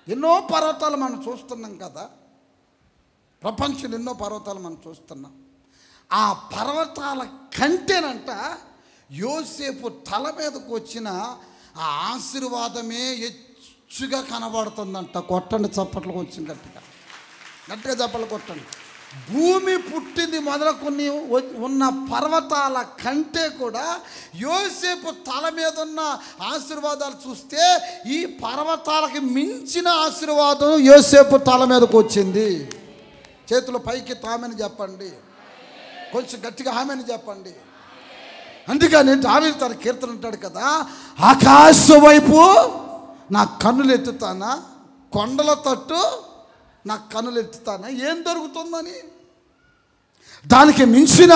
ఎన్నో పర్వతాలు మనం చూస్తున్నాం కదా, ప్రపంచంలో ఎన్నో పర్వతాలు మనం చూస్తున్నాం. ఆ పర్వతాల కంటేనంట యోసేపు తల మీదకు వచ్చిన ఆ ఆశీర్వాదమే హెచ్చుగా కనబడుతుందంట. కొట్టండి చప్పట్లు, కొంచెం గట్టిగా గట్టిగా చప్పట్లు కొట్టండి. భూమి పుట్టింది మొదలుకొని ఉన్న పర్వతాల కంటే కూడా యోసేపు తల మీద ఉన్న ఆశీర్వాదాలు చూస్తే ఈ పర్వతాలకి మించిన ఆశీర్వాదం యోసేపు తల మీదకు వచ్చింది. చేతులు పైకి తామని చెప్పండి, కొంచెం గట్టిగా ఆమెను చెప్పండి. అందుకని దావీదు తన కీర్తన అంటాడు కదా, ఆకాశం వైపు నా కన్నులు ఎత్తుతానా, కొండల తట్టు నా కన్నులు ఎత్తుతానా, ఏం దొరుకుతుందని. దానికి మించిన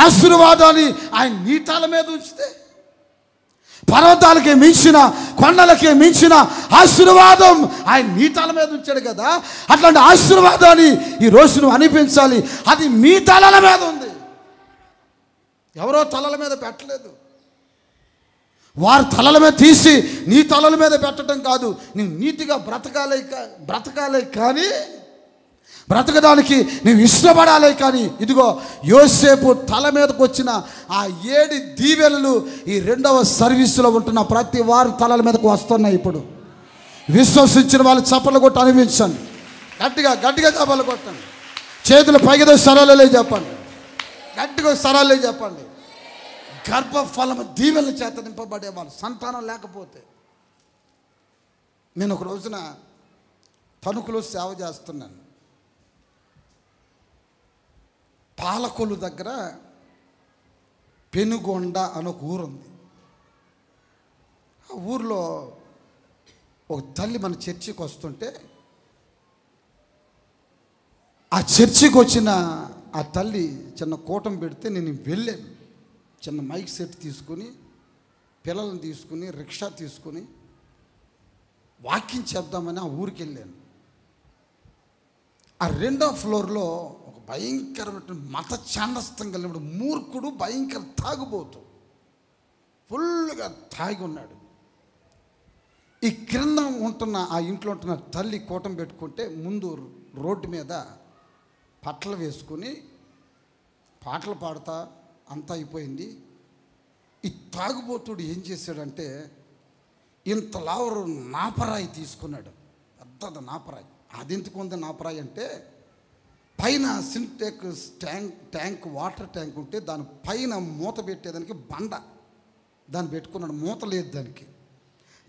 ఆశీర్వాదాన్ని ఆయన నీతాల మీద ఉంచితే, పర్వతాలకి మించిన, కొండలకి మించిన ఆశీర్వాదం ఆయన నీతాల మీద ఉంచాడు కదా. అట్లాంటి ఆశీర్వాదాన్ని ఈ రోజు నువ్వు అనిపించాలి. అది మీ తలల మీద ఉంది, ఎవరో తలల మీద పెట్టలేదు. వారి తలల మీద తీసి నీ తలల మీద పెట్టడం కాదు. నీవు నీతిగా బ్రతకాలే కానీ, బ్రతకడానికి నీవు ఇష్టపడాలే కానీ. ఇదిగో యోసేపు తల మీదకు వచ్చిన ఆ 7 దీవెనలు ఈ 2వ సర్వీసులో ఉంటున్న ప్రతి వారి తలల మీదకు వస్తున్నాయి. ఇప్పుడు విశ్వసించిన వాళ్ళు చప్పలు కొట్టి అనిపించండి, గట్టిగా గట్టిగా చప్పలు కొట్టండి. చేతులు పైకిదో సరళలే చెప్పండి, గట్టిగా సరళలే చెప్పండి. గర్భఫలం దీవెనల చేత నింపబడేవాళ్ళు. సంతానం లేకపోతే, నేను ఒక రోజున తణుకులో సేవ చేస్తున్నాను. పాలకొల్లు దగ్గర పెనుగొండ అని ఒక ఊరు ఉంది. ఆ ఊర్లో ఒక తల్లి మన చర్చికి వస్తుంటే, ఆ చర్చికి వచ్చిన ఆ తల్లి చిన్న కూటం పెడితే నేను వెళ్ళాను. చిన్న మైక్ సెట్ తీసుకుని, పిల్లల్ని తీసుకుని, రిక్షా తీసుకుని వాకింగ్ చేద్దామని ఆ ఊరికి వెళ్ళాను. ఆ 2వ ఫ్లోర్లో ఒక భయంకరమైన మత ఛాందస్తం కలిగిన మూర్ఖుడు, భయంకర తాగుబోతు, ఫుల్గా తాగి ఉన్నాడు. ఈ క్రింద ఉంటున్న ఆ ఇంట్లో ఉంటున్న తల్లి కూటం పెట్టుకుంటే ముందు రోడ్డు మీద పట్టలు వేసుకుని పాటలు పాడుతా అంతా అయిపోయింది. ఈ తాగుబోతుడు ఏం చేశాడంటే, ఇంత లావరు నాపరాయి తీసుకున్నాడు, పెద్దది నాపరాయి. అది ఎందుకు ఉంది నాపరాయి అంటే, పైన సింటెక్స్ ట్యాంక్ వాటర్ ట్యాంక్ ఉంటే దాని పైన మూత పెట్టేదానికి బండ దాన్ని పెట్టుకున్నాడు. మూత లేదు దానికి,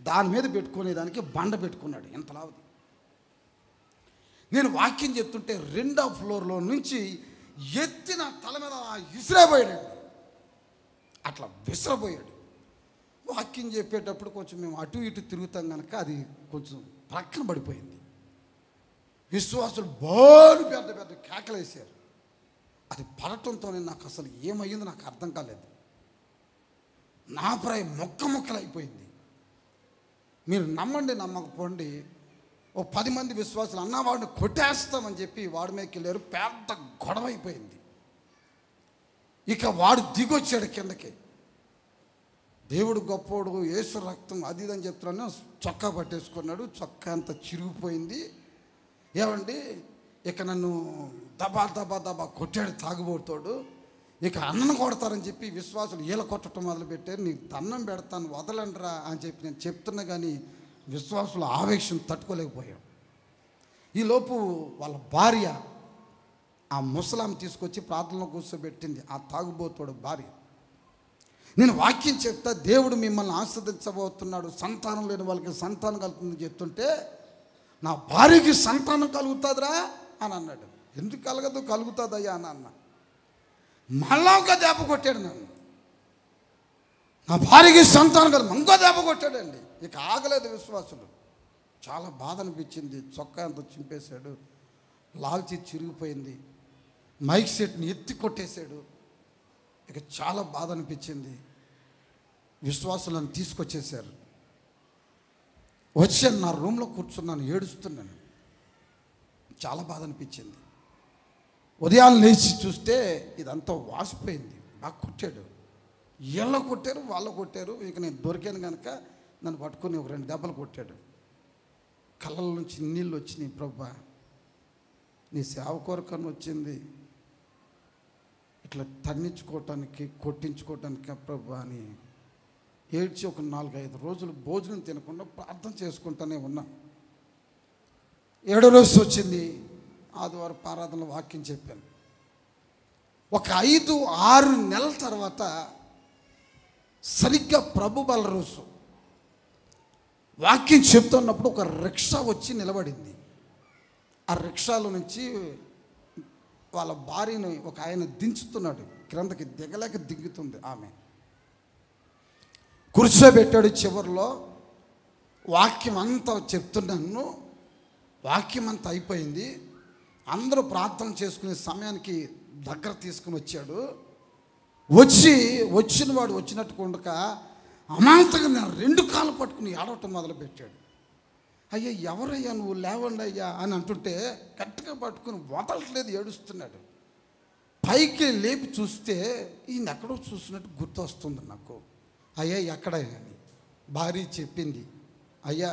దాని మీద పెట్టుకునేదానికి బండ పెట్టుకున్నాడు. ఎంత లావుది. నేను వాక్యం చెప్తుంటే 2వ ఫ్లోర్లో నుంచి ఎత్తిన తల మీద విసిరబోయాడు. అట్లా విసిరబోయాడు. వాక్యం చెప్పేటప్పుడు కొంచెం మేము అటు ఇటు తిరుగుతాం కనుక అది కొంచెం ప్రక్కన పడిపోయింది. విశ్వాసులు బాగా పెద్ద పెద్ద కేకలేసారు. అది పడటంతోనే నాకు అసలు ఏమయ్యిందో నాకు అర్థం కాలేదు. నా ప్రాయం మొక్కలు అయిపోయింది. మీరు నమ్మండి నమ్మకపోండి, ఓ 10 మంది విశ్వాసులు అన్న వాడిని కొట్టేస్తామని చెప్పి వాడి మీదకి వెళ్ళారు. పెద్ద గొడవ అయిపోయింది. ఇక వాడు దిగొచ్చాడు కిందకి. దేవుడు గొప్పోడు, యేసు రక్తం అది ఇదని చెప్తున్నాను. చొక్కా పట్టేసుకున్నాడు. చొక్కా అంతా చిరిగిపోయింది. ఏమండి, ఇక నన్ను దబా దబా దబా కొట్టాడు తాగుబోతాడు. ఇక అన్నను కొడతారని చెప్పి విశ్వాసులు ఈల కొట్టడం మొదలుపెట్టారు. నీకు దండం పెడతాను వదలండిరా అని చెప్పి నేను చెప్తున్నా, కానీ విశ్వాసుల ఆవేశం తట్టుకోలేకపోయాం. ఈలోపు వాళ్ళ భార్య ఆ ముసలాం తీసుకొచ్చి ప్రార్థనలో కూర్చోబెట్టింది. ఆ తాగుబోతుడు భార్య. నేను వాక్యం చెప్తా, దేవుడు మిమ్మల్ని ఆస్వాదించబోతున్నాడు, సంతానం లేని వాళ్ళకి సంతానం కలుగుతుందని చెప్తుంటే, నా భార్యకి సంతానం కలుగుతుందిరా అని అన్నాడు. ఎందుకు కలగదు, కలుగుతుందయ్యా అని అన్నా. మళ్ళా ఒక దెబ్బ కొట్టాడు నన్ను. నా భార్యకి సంతానం కలుగు ఇంకో దెబ్బ కొట్టాడండి. ఇక ఆగలేదు విశ్వాసులు. చాలా బాధ అనిపించింది. చొక్కా అంతా చింపేశాడు. లాల్చి చిరిగిపోయింది. మైక్ సెట్ని ఎత్తి కొట్టేశాడు. ఇక చాలా బాధ అనిపించింది. విశ్వాసులను తీసుకొచ్చేశారు. వచ్చాను, నా రూమ్లో కూర్చున్నాను, ఏడుస్తున్నాను. చాలా బాధ అనిపించింది. ఉదయాన్ని లేచి చూస్తే ఇదంతా వాసిపోయింది. బాగా కొట్టాడు. వీళ్ళ కొట్టారు, వాళ్ళు కొట్టారు. ఇక నేను దొరికాను కనుక నన్ను పట్టుకొని ఒక 2 దెబ్బలు కొట్టాడు. కళ్ళ నుంచి నీళ్ళు వచ్చినాయి. ప్రభా, నీ సేవ కొరకని వచ్చింది, ఇట్లా తన్నించుకోవటానికి కొట్టించుకోవటానికి ప్రభా అని ఏడ్చి ఒక 4-5 రోజులు భోజనం తినకుండా ప్రార్థన చేసుకుంటూనే ఉన్నా. 7వ రోజు వచ్చింది. ఆదివారం ఆరాధనలో వాక్యం చెప్పాను. ఒక 5-6 నెలల తర్వాత సరిగ్గా ప్రభు బల రోజు వాక్యం చెప్తున్నప్పుడు ఒక రిక్షా వచ్చి నిలబడింది. ఆ రిక్షాలో నుంచి వాళ్ళ భార్యని ఒక ఆయన దించుతున్నాడు. క్రిందకి దిగలేక దిగుతుంది ఆమె. కూర్చోబెట్టాడు. చివరిలో వాక్యం అంతా చెప్తున్నాను. వాక్యం అంతా అయిపోయింది. అందరూ ప్రార్థన చేసుకునే సమయానికి దగ్గర తీసుకుని వచ్చాడు. వచ్చిన వాడు వచ్చినట్టు ఉండక అమాంతంగా నా 2 కాళ్ళు పట్టుకుని ఏడవటం మొదలుపెట్టాడు. అయ్యా ఎవరయ్యా నువ్వు, లేవండి అయ్యా అని అంటుంటే గట్టిగా పట్టుకుని వదలట్లేదు, ఏడుస్తున్నాడు. పైకి లేపి చూస్తే ఈయన ఎక్కడో చూసినట్టు గుర్తు వస్తుంది నాకు. అయ్యా ఎక్కడ అని భార్య చెప్పింది. అయ్యా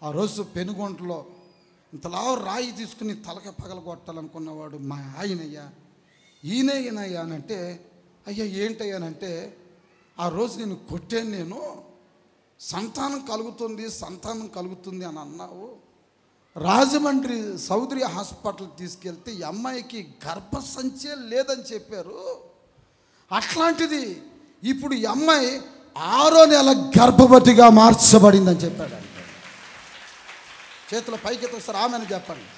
ఆ రోజు పెనుగొంటలో ఇంతలా రాయి తీసుకుని తలక పగల కొట్టాలనుకున్నవాడు మా ఆయనయ్యా, ఈయనయ్యా అని అంటే, అయ్యా ఏంటయ్యానంటే, ఆ రోజు నేను కొట్టాను, నేను సంతానం కలుగుతుంది అని అన్నావు. రాజమండ్రి సౌదరి హాస్పిటల్ తీసుకెళ్తే ఈ అమ్మాయికి గర్భసంచే లేదని చెప్పారు. అట్లాంటిది ఇప్పుడు ఈ అమ్మాయి 6వ నెల గర్భవతిగా మార్చబడిందని చెప్పాడు. చేతుల పైకి సార్ ఆమెను చెప్పండి.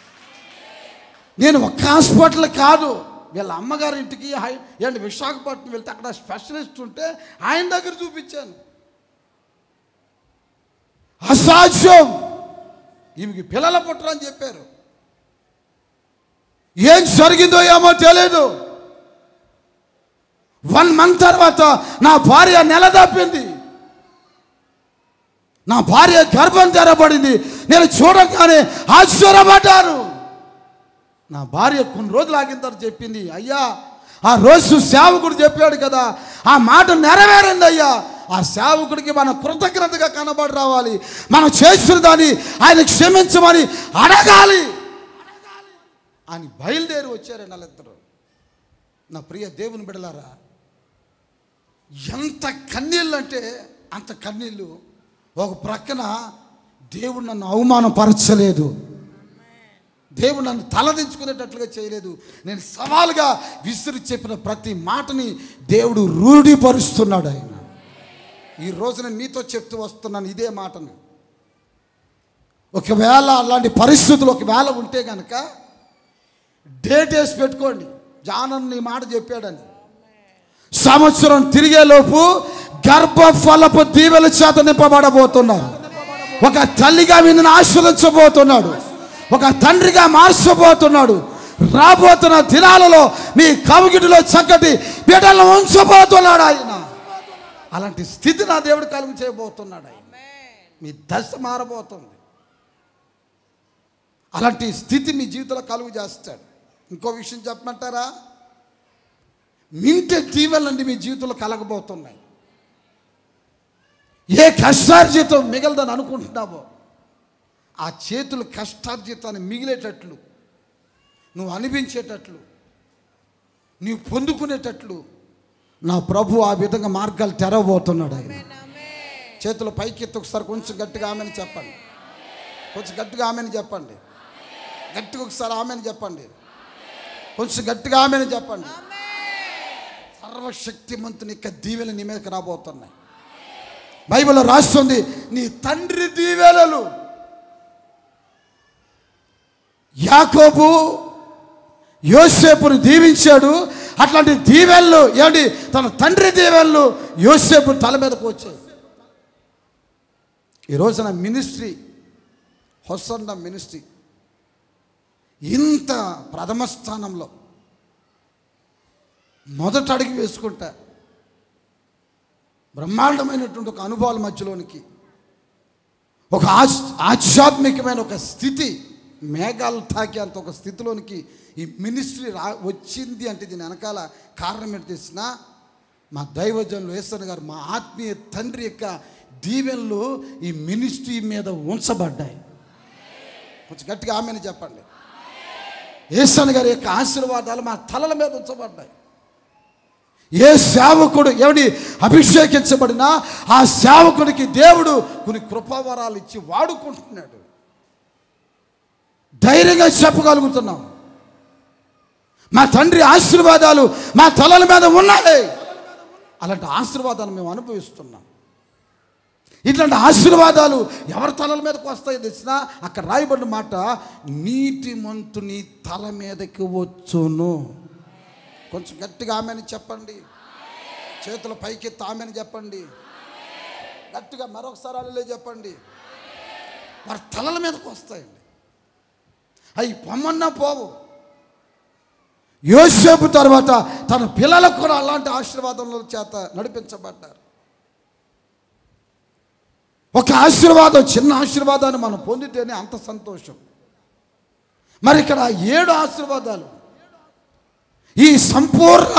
నేను ఒక్క హాస్పిటల్ కాదు, వీళ్ళ అమ్మగారింటికి ఏంటి విశాఖపట్నం వెళ్తే అక్కడ స్పెషలిస్ట్ ఉంటే ఆయన దగ్గర చూపించాను. అసాధ్యం, ఈమెకి పిల్లల పుట్టరని చెప్పారు. ఏం జరిగిందో ఏమో తెలియదు. 1 month తర్వాత నా భార్య నెల తప్పింది, నా భార్య గర్భం తెరబడింది. నేను చూడగానే ఆశ్చర్యపడ్డాను. నా భార్య కొన్ని రోజులు ఆగిన తర్వాత చెప్పింది, అయ్యా ఆ రోజు సేవకుడు చెప్పాడు కదా, ఆ మాట నెరవేరింది అయ్యా. ఆ సేవకుడికి మనం కృతజ్ఞతగా కనబడి రావాలి, మనం చేసిన దాన్ని ఆయన క్షమించమని అడగాలి అని బయలుదేరి వచ్చారండి వాళ్ళిద్దరు. నా ప్రియ దేవుని బిడ్డలారా, ఎంత కన్నీళ్ళు అంటే అంత కన్నీళ్ళు. ఒక ప్రక్కన దేవుడు నన్ను అవమానపరచలేదు, దేవుడు నన్ను తలదించుకునేటట్లుగా చేయలేదు. నేను సవాలుగా విసిరి చెప్పిన ప్రతి మాటని దేవుడు రూఢీపరుస్తున్నాడు. ఆయన ఈ రోజు నేను మీతో చెప్తూ వస్తున్నాను ఇదే మాటను. ఒకవేళ అలాంటి పరిస్థితులు ఒకవేళ ఉంటే కనుక డేట్ వేసి పెట్టుకోండి. జానన్ ఈ మాట చెప్పాడని, సంవత్సరం తిరిగేలోపు గర్భఫలపు దీవెల చేత నింపబడబోతున్నారు. ఒక తల్లిగా నిన్ను ఆశీర్వదించబోతున్నాడు, ఒక తండ్రిగా మార్చబోతున్నాడు. రాబోతున్న దినాలలో మీ కవిగిటిలో చక్కటి బిడ్డలను ఉంచబోతున్నాడు ఆయన. అలాంటి స్థితి నా దేవుడు కలుగు చేయబోతున్నాడు ఆయన. మీ దశ మారబోతుంది. అలాంటి స్థితి మీ జీవితంలో కలుగు చేస్తాడు. ఇంకో విషయం చెప్పమంటారా? మింటే దీవెనలన్నీ మీ జీవితంలో కలగబోతున్నాయి. ఏ కష్టార్జితం మిగలదని అనుకుంటున్నావో ఆ చేతులు కష్టార్జితాన్ని మిగిలేటట్లు, నువ్వు అనిపించేటట్లు, నీవు పొందుకునేటట్లు నా ప్రభు ఆ విధంగా మార్గాలు తెరవబోతున్నాడు ఆయన. చేతులు పైకెత్తి ఒకసారి కొంచెం గట్టిగా ఆమెను చెప్పండి, కొంచెం గట్టిగా ఆమెను చెప్పండి, గట్టిగా ఒకసారి ఆమెను చెప్పండి, కొంచెం గట్టిగా ఆమెను చెప్పండి. సర్వశక్తిమంతుని యొక్క దీవెనలు నీ మీదకి రాబోతున్నాయి. బైబిల్లో రాస్తుంది, నీ తండ్రి దీవెనలు. యాకోబు యోసేపుని దీవించాడు, అట్లాంటి దీవెనలు ఏంటి తన తండ్రి దీవెనలు యోసేపు తల మీదకు వచ్చాయి. ఈరోజు నా మినిస్ట్రీ, హొసన్న మినిస్ట్రీ ఇంత ప్రథమ స్థానంలో మొదట అడుగు వేసుకుంటా బ్రహ్మాండమైనటువంటి ఒక అనుభవాల మధ్యలోనికి, ఒక ఆధ్యాత్మికమైన ఒక స్థితి, మేఘాలు తాకేంత ఒక స్థితిలోనికి ఈ మినిస్ట్రీ వచ్చింది. అంటే దీని వెనకాల కారణం ఏంటి తెలిసిన? మా దైవజనులు యేసన్న గారు, మా ఆత్మీయ తండ్రి యొక్క దీవెనలు ఈ మినిస్ట్రీ మీద ఉంచబడ్డాయి. కొంచెం గట్టిగా ఆమెను చెప్పండి. యేసన్న గారి యొక్క ఆశీర్వాదాలు మా తలల మీద ఉంచబడ్డాయి. ఏ సేవకుడు ఏమిటి అభిషేకించబడినా ఆ సేవకుడికి దేవుడు కొన్ని కృపావరాలు ఇచ్చి వాడుకుంటున్నాడు. ధైర్యంగా చెప్పగలుగుతున్నాం, మా తండ్రి ఆశీర్వాదాలు మా తలల మీద ఉన్నాయి. అలాంటి ఆశీర్వాదాలు మేము అనుభవిస్తున్నాం. ఇట్లాంటి ఆశీర్వాదాలు ఎవరి తలల మీదకి వస్తాయో తెలిసినా అక్కడ రాయబడిన మాట, నీతిమంతుని తల మీదకి వచ్చును. కొంచెం గట్టిగా ఆమెను చెప్పండి, చేతుల పైకెత్తి ఆమెను చెప్పండి, గట్టిగా మరొకసారి అలా చెప్పండి. వారి తలల మీదకి వస్తాయండి. అవి పొమ్మన్నా పోవు. యోసేపు తర్వాత తన పిల్లలకు కూడా అలాంటి ఆశీర్వాదంలో చేత నడిపించబడ్డారు. ఒక ఆశీర్వాదం, చిన్న ఆశీర్వాదాన్ని మనం పొందితేనే అంత సంతోషం. మరి ఇక్కడ 7 ఆశీర్వాదాలు ఈ సంపూర్ణ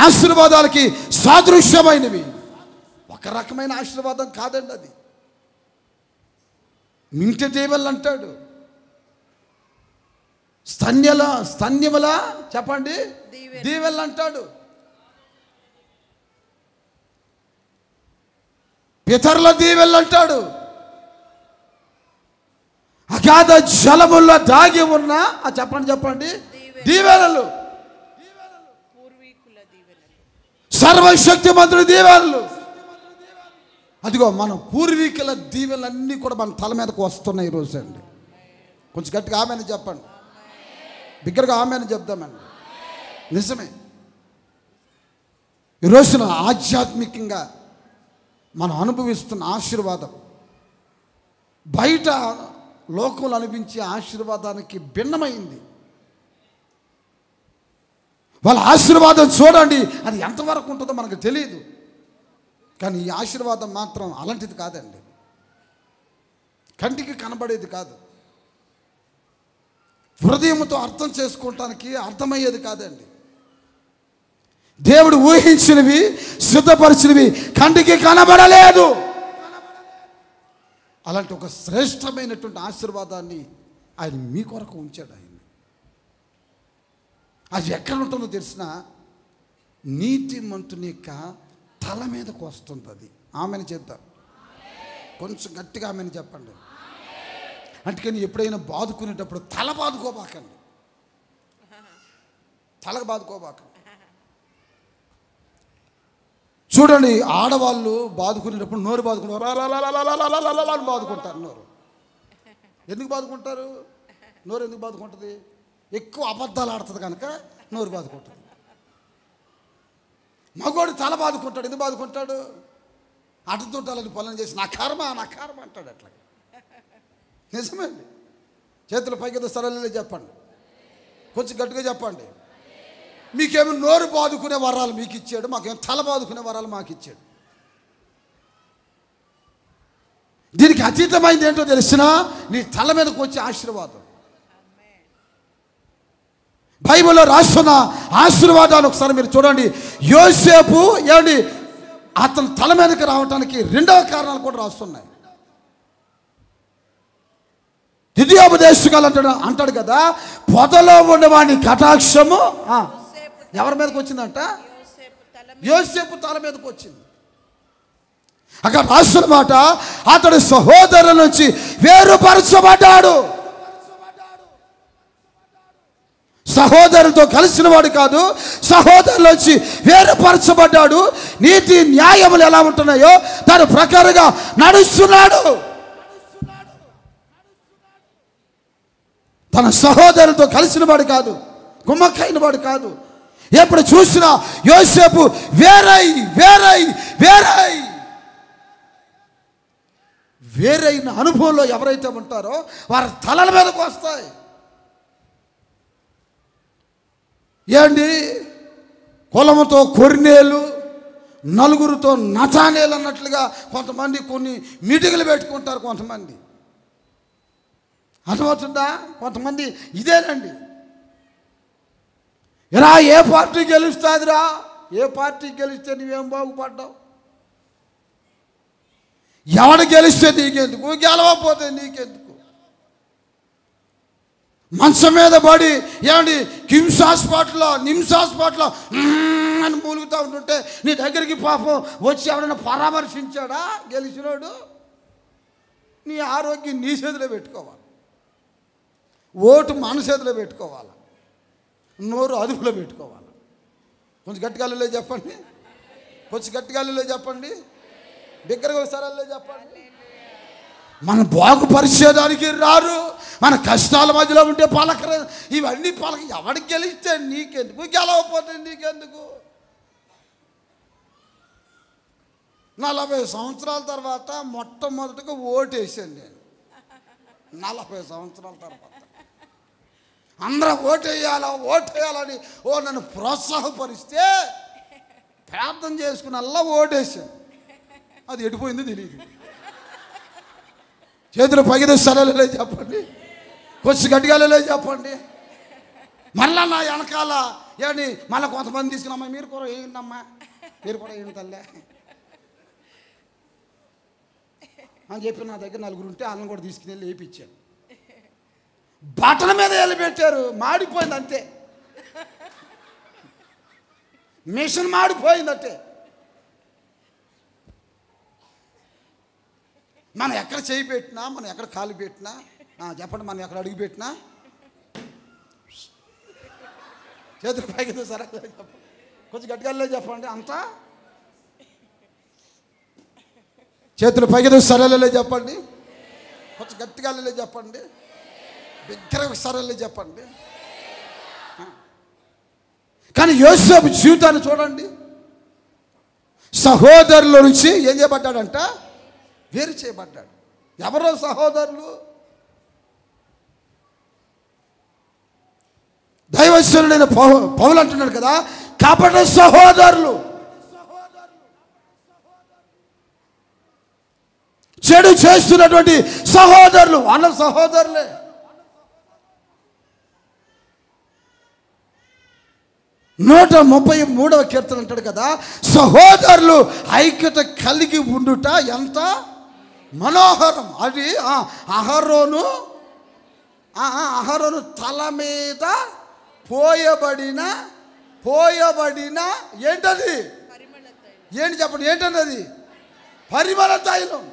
ఆశీర్వాదాలకి సాదృశ్యమైనవి. ఒక రకమైన ఆశీర్వాదం కాదండి అది. మింటి దీవెనలు అంటాడు, స్తన్యముల చెప్పండి దీవెనలు అంటాడు, పితరుల దీవెనలు అంటాడు, అగాధ జలముల్లో దాగి ఉన్న చెప్పండి దీవెనలు, సర్వశక్తిమంతుడి దీవెనలు. అదిగో మన పూర్వీకుల దీవెనలన్నీ కూడా మన తల మీదకు వస్తున్నాయి ఈరోజు అండి. కొంచెం గట్టిగా ఆమెను చెప్పండి, బిగ్గరగా ఆమెను చెప్దామండి. నిజమే. ఈ రోజున ఆధ్యాత్మికంగా మనం అనుభవిస్తున్న ఆశీర్వాదం బయట లోకంలో అనిపించే ఆశీర్వాదానికి భిన్నమైంది. వాళ్ళ ఆశీర్వాదం చూడండి, అది ఎంతవరకు ఉంటుందో మనకు తెలియదు. కానీ ఈ ఆశీర్వాదం మాత్రం అలాంటిది కాదండి. కంటికి కనబడేది కాదు, హృదయంతో అర్థం చేసుకోవటానికి అర్థమయ్యేది కాదండి. దేవుడు ఊహించినవి, సిద్ధపరిచినవి కంటికి కనబడలేదు. అలాంటి ఒక శ్రేష్టమైనటువంటి ఆశీర్వాదాన్ని ఆయన మీ కొరకు ఉంచాడు. ఆయన అది ఎక్కడ ఉంటుందో తెలిసిన నీతిమంతుని యొక్క తల మీదకు వస్తుంది. అది ఆమెను చేద్దాం, కొంచెం గట్టిగా ఆమెను చెప్పండి. అందుకని ఎప్పుడైనా బాదుకునేటప్పుడు తల బాదుకోబాకండి, తలకు బాదుకోబాకండి. చూడండి, ఆడవాళ్ళు బాదుకునేటప్పుడు నోరు బాదుకుంటారు, అని బాదుకుంటారు. నోరు ఎందుకు బాదుకుంటారు? నోరు ఎందుకు బాదుకుంటుంది? ఎక్కువ అబద్ధాలు ఆడుతుంది కనుక నోరు బాదుకుంటుంది. మగోడు తల బాదుకుంటాడు. ఎందుకు బాదుకుంటాడు? అడ్డతోటాలని పనులు చేసి నా కర్మ అంటాడు. అట్లా నిజమే అండి. చేతుల పైకి సరళ చెప్పండి, కొంచెం గట్టిగా చెప్పండి. మీకేమో నోరు బాదుకునే వరాలు మీకు ఇచ్చాడు, మాకేమో తల బాదుకునే వరాలు మాకు ఇచ్చాడు. దీనికి అతీతమైంది ఏంటో తెలిసినా నీ తల మీదకు వచ్చే ఆశీర్వాదం. బైబిల్లో రాస్తున్న ఆశీర్వాదాలు ఒకసారి మీరు చూడండి. యోసేపు ఏమండి అతని తల మీదకి రావడానికి రెండవ కారణాలు కూడా రాస్తున్నాయి. ద్వితీయోపదేశకాలు అంటాడు కదా, పొదలో ఉన్నవాడి కటాక్షము ఎవరి మీదకి వచ్చిందంట? యోసేపు తల మీదకి వచ్చింది. అక్కడ రాస్తున్న మాట, అతడు సహోదరుల నుంచి వేరుపరచబడ్డాడు. సహోదరులతో కలిసిన వాడు కాదు, సహోదరుల నుంచి వేరుపరచబడ్డాడు. నీతి న్యాయములు ఎలా ఉంటున్నాయో దాని ప్రకారంగా నడుస్తున్నాడు. తన సహోదరులతో కలిసిన వాడు కాదు, గుమ్మక్కైన వాడు కాదు. ఎప్పుడు చూసినా యోసేపు వేరైన అనుభవంలో ఎవరైతే ఉంటారో వారి తలల మీదకు వస్తాయి. ఏంటి? కులముతో కొర్నేలు, నలుగురితో నతానేలు అన్నట్లుగా కొంతమంది కొన్ని మీటింగులు పెట్టుకుంటారు. కొంతమంది అర్థమవుతుందా? కొంతమంది ఇదేనండి. ఇలా ఏ పార్టీ గెలుస్తుందిరా? ఏ పార్టీ గెలిస్తే నువ్వేం బాగుపడ్డావు? ఎవడు గెలిస్తే నీకెందుకు, గెలవకపోతే నీకెందుకు? మంచం మీద పడి ఏమండి నిమ్స్ హాస్పిటల్లో అని మూలుగుతూ ఉంటుంటే నీ దగ్గరికి పాపం వచ్చి ఎవడైనా పరామర్శించాడా? గెలిచినోడు. నీ ఆరోగ్యం నీ చేతిలో పెట్టుకోవాలి, ఓటు మన చేతిలో పెట్టుకోవాలి, నోరు అదుపులో పెట్టుకోవాలి. కొంచెం గట్టిగాల్లో చెప్పండి, కొంచెం గట్టిగాల్లో చెప్పండి, బిగ్గరగా ఒకసారి చెప్పండి. మన బాగుపరిచేదానికి రారు, మన కష్టాల మధ్యలో ఉంటే పలకరు. ఇవన్నీ ఎవడికి గెలిస్తే నీకెందుకు, గెలవకపోతే నీకెందుకు? 40 సంవత్సరాల తర్వాత మొట్టమొదటిగా ఓటేసాను నేను. 40 సంవత్సరాల తర్వాత అందరూ ఓటేయాలని నన్ను ప్రోత్సాహపరిస్తే ప్రార్థన చేసుకుని అలా ఓటేసాను. అది ఎడిపోయిందో తెలియదు. చేతులు పైకి సరళలే చెప్పండి, కొంచెం గట్టిగాలే చెప్పండి. మళ్ళా నా వెనకాల ఏమండి మళ్ళీ కొంతమంది తీసుకున్నామ్మా, మీరు కూడా వేయండమ్మా, మీరు కూడా వేయండి తల్లే అని చెప్పి నా దగ్గర నలుగురు ఉంటే వాళ్ళని కూడా తీసుకుని వెళ్ళి వేయించాను. బట్టల మీద వెళ్ళి పెట్టారు, మాడిపోయింది అంతే. మిషన్ మాడిపోయింది అంతే. మనం ఎక్కడ చేయి పెట్టినా, మనం ఎక్కడ కాలు పెట్టినా, చెప్పండి, మనం ఎక్కడ అడుగు పెట్టినా చేతులు పైకి సరే చెప్పండి, కొంచెం గట్టిగా చెప్పండి. అంతా చేతులు పైకి సరేలే చెప్పండి, కొంచెం గట్టిగా చెప్పండి, బిగ్గరగా సరేలే చెప్పండి. కానీ యోసేపు జీవితాన్ని చూడండి, సహోదరుల నుంచి ఏం చేయబడ్డాడంట? వేరు చేయబడ్డాడు. ఎవరో సహోదరులు? దైవజనుడైన పౌలు అంటున్నాడు కదా, కపట సహోదరులు, చెడు చేస్తున్నటువంటి సహోదరులు, వాళ్ళ సహోదరులే. నూట 133వ కీర్తన అంటాడు కదా, సహోదరులు ఐక్యత కలిగి ఉండుట ఎంత మనోహరం. అది అహరోను తల మీద పోయబడిన ఏంటది? ఏంటి చెప్పండి, ఏంటండి అది? పరిమళ తైలం.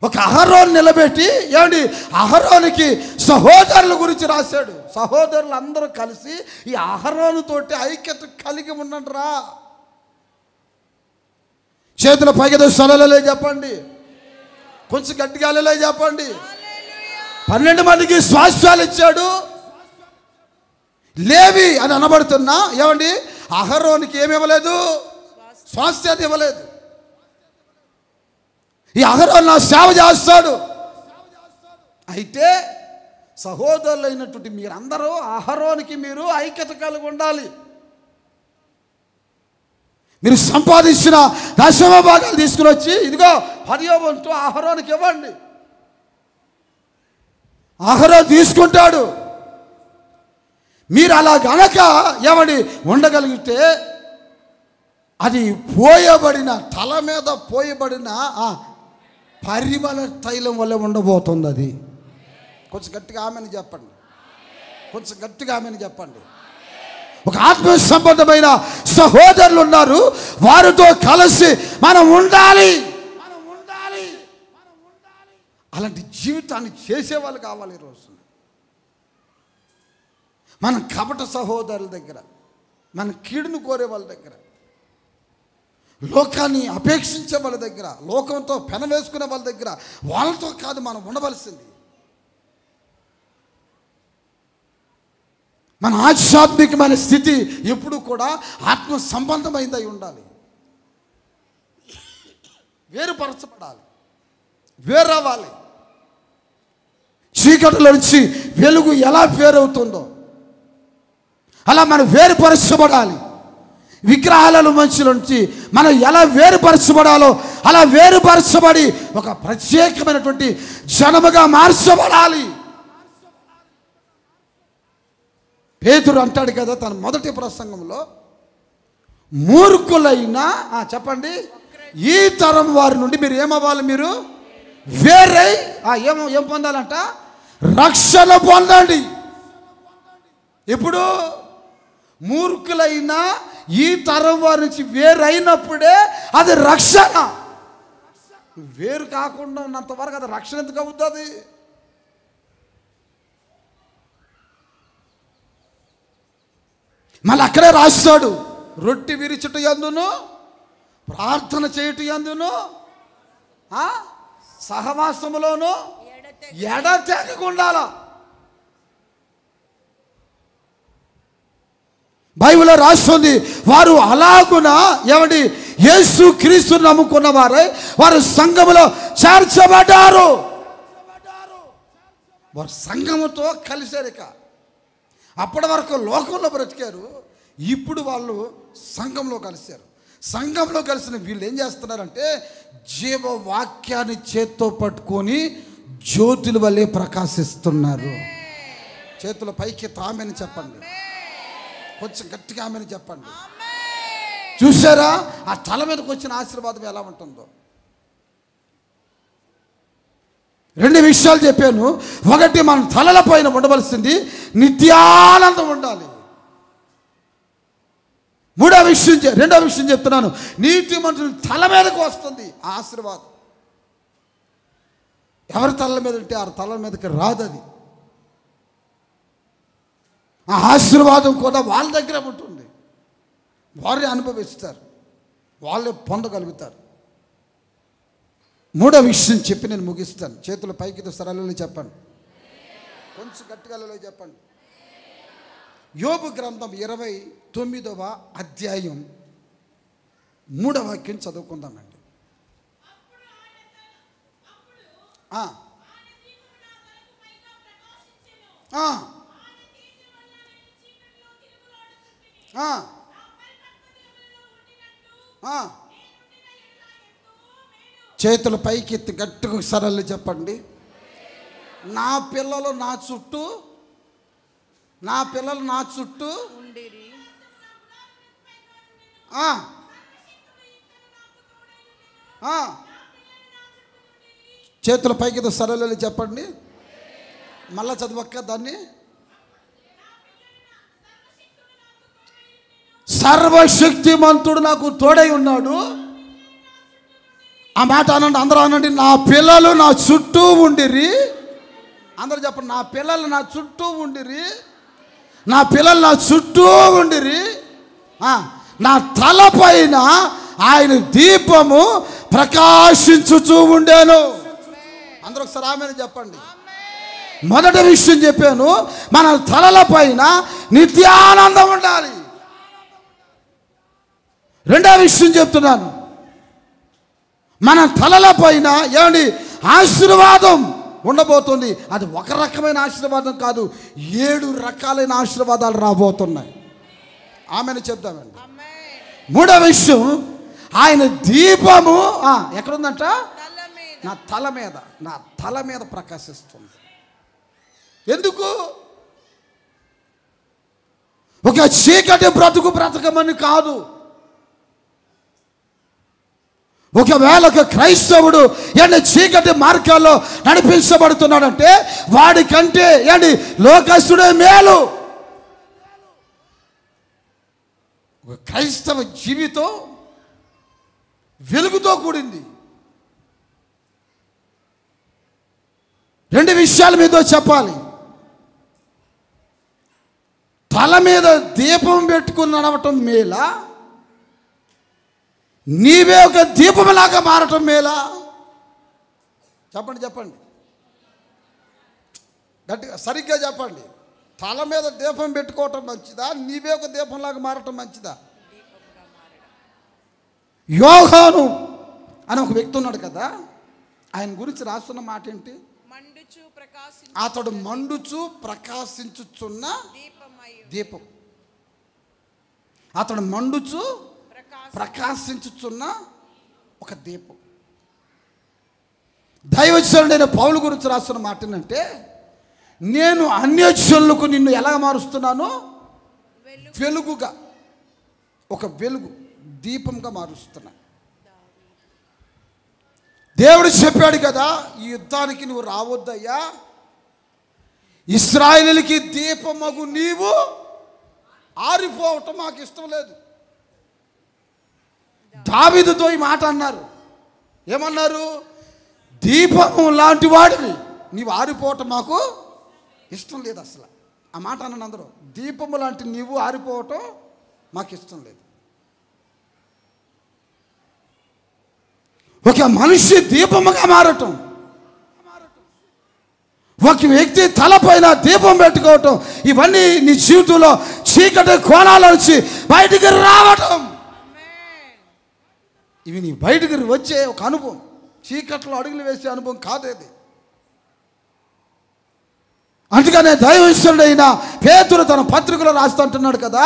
ఒక అహరోను నిలబెట్టి ఏమండి, అహరోనికి సహోదరుల గురించి రాశాడు. సహోదరులు అందరూ కలిసి ఈ అహరోను తోటి ఐక్యత కలిగి ఉండండిరా. చేతుల పైకి సలలే చెప్పండి, కొంచెం గట్టిగా అలలే చెప్పండి. 12 మందికి స్వాస్థ్యాలు ఇచ్చాడు. లేవి అని అనబడుతున్నా ఏమండి, అహరోనికి ఏమి ఇవ్వలేదు? స్వాస్థ్యాన్ని ఇవ్వలేదు. ఈ అహరోను నా సేవ చేస్తాడు. అయితే సహోదరులైనటువంటి మీరందరూ అహరోనికి మీరు ఐక్యత కలిగి ఉండాలి. మీరు సంపాదించిన దశమ భాగాలు తీసుకుని వచ్చి ఇదిగో 10వ వంతు అహరోనికి ఇవ్వండి. అహరోను తీసుకుంటాడు. మీరు అలా గనక ఏమని ఉండగలిగితే అది పోయబడిన తల మీద పోయబడిన పరిమళ తైలం వల్ల ఉండబోతుంది. అది కొంచెం గట్టిగా ఆమెను చెప్పండి, కొంచెం గట్టిగా ఆమెను చెప్పండి. ఒక ఆత్మ సంబంధమైన సహోదరులు ఉన్నారు, వారితో కలిసి మనం ఉండాలి. అలాంటి జీవితాన్ని చేసేవాళ్ళు కావాలి. ఈరోజు మనం కపట సహోదరుల దగ్గర, మన కీడును కోరే వాళ్ళ దగ్గర, లోకాన్ని అపేక్షించే వాళ్ళ దగ్గర, లోకంతో పెన వేసుకునే వాళ్ళ దగ్గర, వాళ్ళతో కాదు మనం ఉండవలసింది. మన ఆధ్యాత్మికమైన స్థితి ఎప్పుడు కూడా ఆత్మ సంబంధమైందై ఉండాలి. వేరుపరచబడాలి, వేరవ్వాలి. చీకటిలో నుంచి వెలుగు ఎలా వేరవుతుందో అలా మనం వేరుపరచబడాలి. విగ్రహాల నుంచి మనం ఎలా వేరుపరచబడాలో అలా వేరుపరచబడి ఒక ప్రత్యేకమైనటువంటి జనముగా మార్చబడాలి. పేతురు అంటాడు కదా తన మొదటి ప్రసంగంలో, మూర్ఖులైనా చెప్పండి ఈ తరం వారి నుండి మీరు ఏమవ్వాలి? మీరు వేరై ఏం పొందాలంట? రక్షణ పొందండి. ఇప్పుడు మూర్ఖులైనా ఈ తరం వారి నుంచి వేరైనప్పుడే అది రక్షణ. వేరు కాకుండా ఉన్నంత వరకు అది రక్షణ ఎందుకు అవుతుంది? మళ్ళీ అక్కడే రాస్తాడు, రొట్టె విరిచుట యందును ప్రార్థన చేయుట యందును సహవాసములోను ఎడతెగక ఉండాలా. బైబిల్లో రాస్తుంది, వారు అలాగున ఏమండి యేసు క్రీస్తుని నమ్ముకున్న వారై వారు సంఘములో చేర్చబడ్డారు. వారు సంఘముతో కలిసారు. ఇక అప్పటి వరకు లోకంలో బ్రతికారు, ఇప్పుడు వాళ్ళు సంఘంలో కలిశారు. సంఘంలో కలిసిన వీళ్ళు ఏం చేస్తున్నారంటే జీవవాక్యాన్ని చేత్తో పట్టుకొని జ్యోతుల వల్లే ప్రకాశిస్తున్నారు. చేతుల పైకి తామని చెప్పండి, కొంచెం గట్టిగా ఆమెను చెప్పండి. చూసారా ఆ తల మీదకి వచ్చిన ఆశీర్వాదం ఎలా ఉంటుందో? 2 విషయాలు చెప్పాను. ఒకటి, మన తలల పైన ఉండవలసింది నిత్యానందం ఉండాలి. రెండో విషయం చెప్తున్నాను, నీతిమంతుల తల మీదకు వస్తుంది ఆ ఆశీర్వాదం. ఎవరి తలల మీద ఉంటే ఆ తలల మీదకి రాదు. అది ఆ ఆశీర్వాదం కూడా వాళ్ళ దగ్గర ఉంటుంది. వారే అనుభవిస్తారు, వాళ్ళే పొందగలుగుతారు. మూడో విషయం చెప్పి నేను ముగిస్తాను. చేతుల పైకి సరళలో చెప్పండి, కొంచెం గట్టిగా చెప్పండి. యోబు గ్రంథం 29వ అధ్యాయం 3వ వాక్యం చదువుకుందామండి. చేతుల పైకి ఎత్తి గట్టిగా సరళ చెప్పండి. నా పిల్లలు నా చుట్టూ ఉండిరి. చేతుల పైకి సరళలు చెప్పండి. మళ్ళా చదవక్క దాన్ని. సర్వశక్తిమంతుడు నాకు తోడై ఉన్నాడు. ఆ మాట అనండి, అందరూ అనండి. నా పిల్లలు నా చుట్టూ ఉండిరి. అందరూ చెప్పండి, నా పిల్లలు నా చుట్టూ ఉండిరి. నా పిల్లలు నా చుట్టూ ఉండిరి. నా తలపైన ఆయన దీపము ప్రకాశించుచూ ఉండేను. అందరూ ఒకసారి ఆమెను చెప్పండి. మొదటి విషయం చెప్పాను, మన తలల పైన నిత్యానందం ఉండాలి. రెండో విషయం చెప్తున్నాను, మన తలల పైన ఏమండి ఆశీర్వాదం ఉండబోతుంది. అది ఒక రకమైన ఆశీర్వాదం కాదు, 7 రకాలైన ఆశీర్వాదాలు రాబోతున్నాయి. ఆమెను చెప్తామండి. మూడో విషయం, ఆయన దీపము ఎక్కడుందంట? నా తల మీద ప్రకాశిస్తుంది. ఎందుకు? ఒక చీకటి బ్రతకమని కాదు. ఒకవేళ ఒక క్రైస్తవుడు చీకటి మార్గాల్లో నడిపించబడుతున్నాడంటే వాడికంటే లోకస్తుడే మేలు. ఒక క్రైస్తవ జీవితం వెలుగుతో కూడింది. 2 విషయాల మీద చెప్పాలి. తల మీద దీపం పెట్టుకుని నడవటం మేలా, నీవే ఒక దీపంలాగా మారటం మేలా? చెప్పండి గట్టిగా సరిగ్గా చెప్పండి. తల మీద దీపం పెట్టుకోవటం మంచిదా, నీవే ఒక దీపంలాగా మారటం మంచిదా? యోహాను అని ఒక వ్యక్తి ఉన్నాడు కదా, ఆయన గురించి రాస్తున్న మాట ఏంటి? అతడు మండుచు ప్రకాశించుచున్న దీపం. అతడు మండుచు ప్రకాశించుచున్న ఒక దీపం. దైవజనుడైన పౌలు గురించి రాస్తున్న మాట ఏంటంటే, నేను అన్యజనులకు నిన్ను ఎలా మారుస్తున్నాను? వెలుగుగా, ఒక వెలుగు దీపంగా మారుస్తున్నా. దేవుడు చెప్పాడు కదా, ఈ యుద్ధానికి నువ్వు రావద్దయ్యా, ఇశ్రాయేలుకి దీపమగు నీవు ఆరిపోవటం మాకు ఇష్టం లేదు. దావీదుతో ఈ మాట అన్నారు. ఏమన్నారు? దీపము లాంటి వాడివి, నీవు ఆరిపోవటం మాకు ఇష్టం లేదు. అసలు ఆ మాట అన్నాను అందరూ. దీపము లాంటి నీవు ఆరిపోవటం మాకు ఇష్టం లేదు. ఒక మనిషి దీపముగా మారటం, ఒక వ్యక్తి తలపైన దీపం పెట్టుకోవటం, ఇవన్నీ నీ జీవితంలో చీకటి కోణాల నుంచి బయటికి రావటం, ఇవి నీ బయటికి వచ్చే ఒక అనుభవం. చీకట్లో అడుగులు వేసే అనుభవం కాదేది. అందుకనే దైవవిశ్వరుడైన పేతురు తన పత్రికలో రాస్తుంటున్నాడు కదా,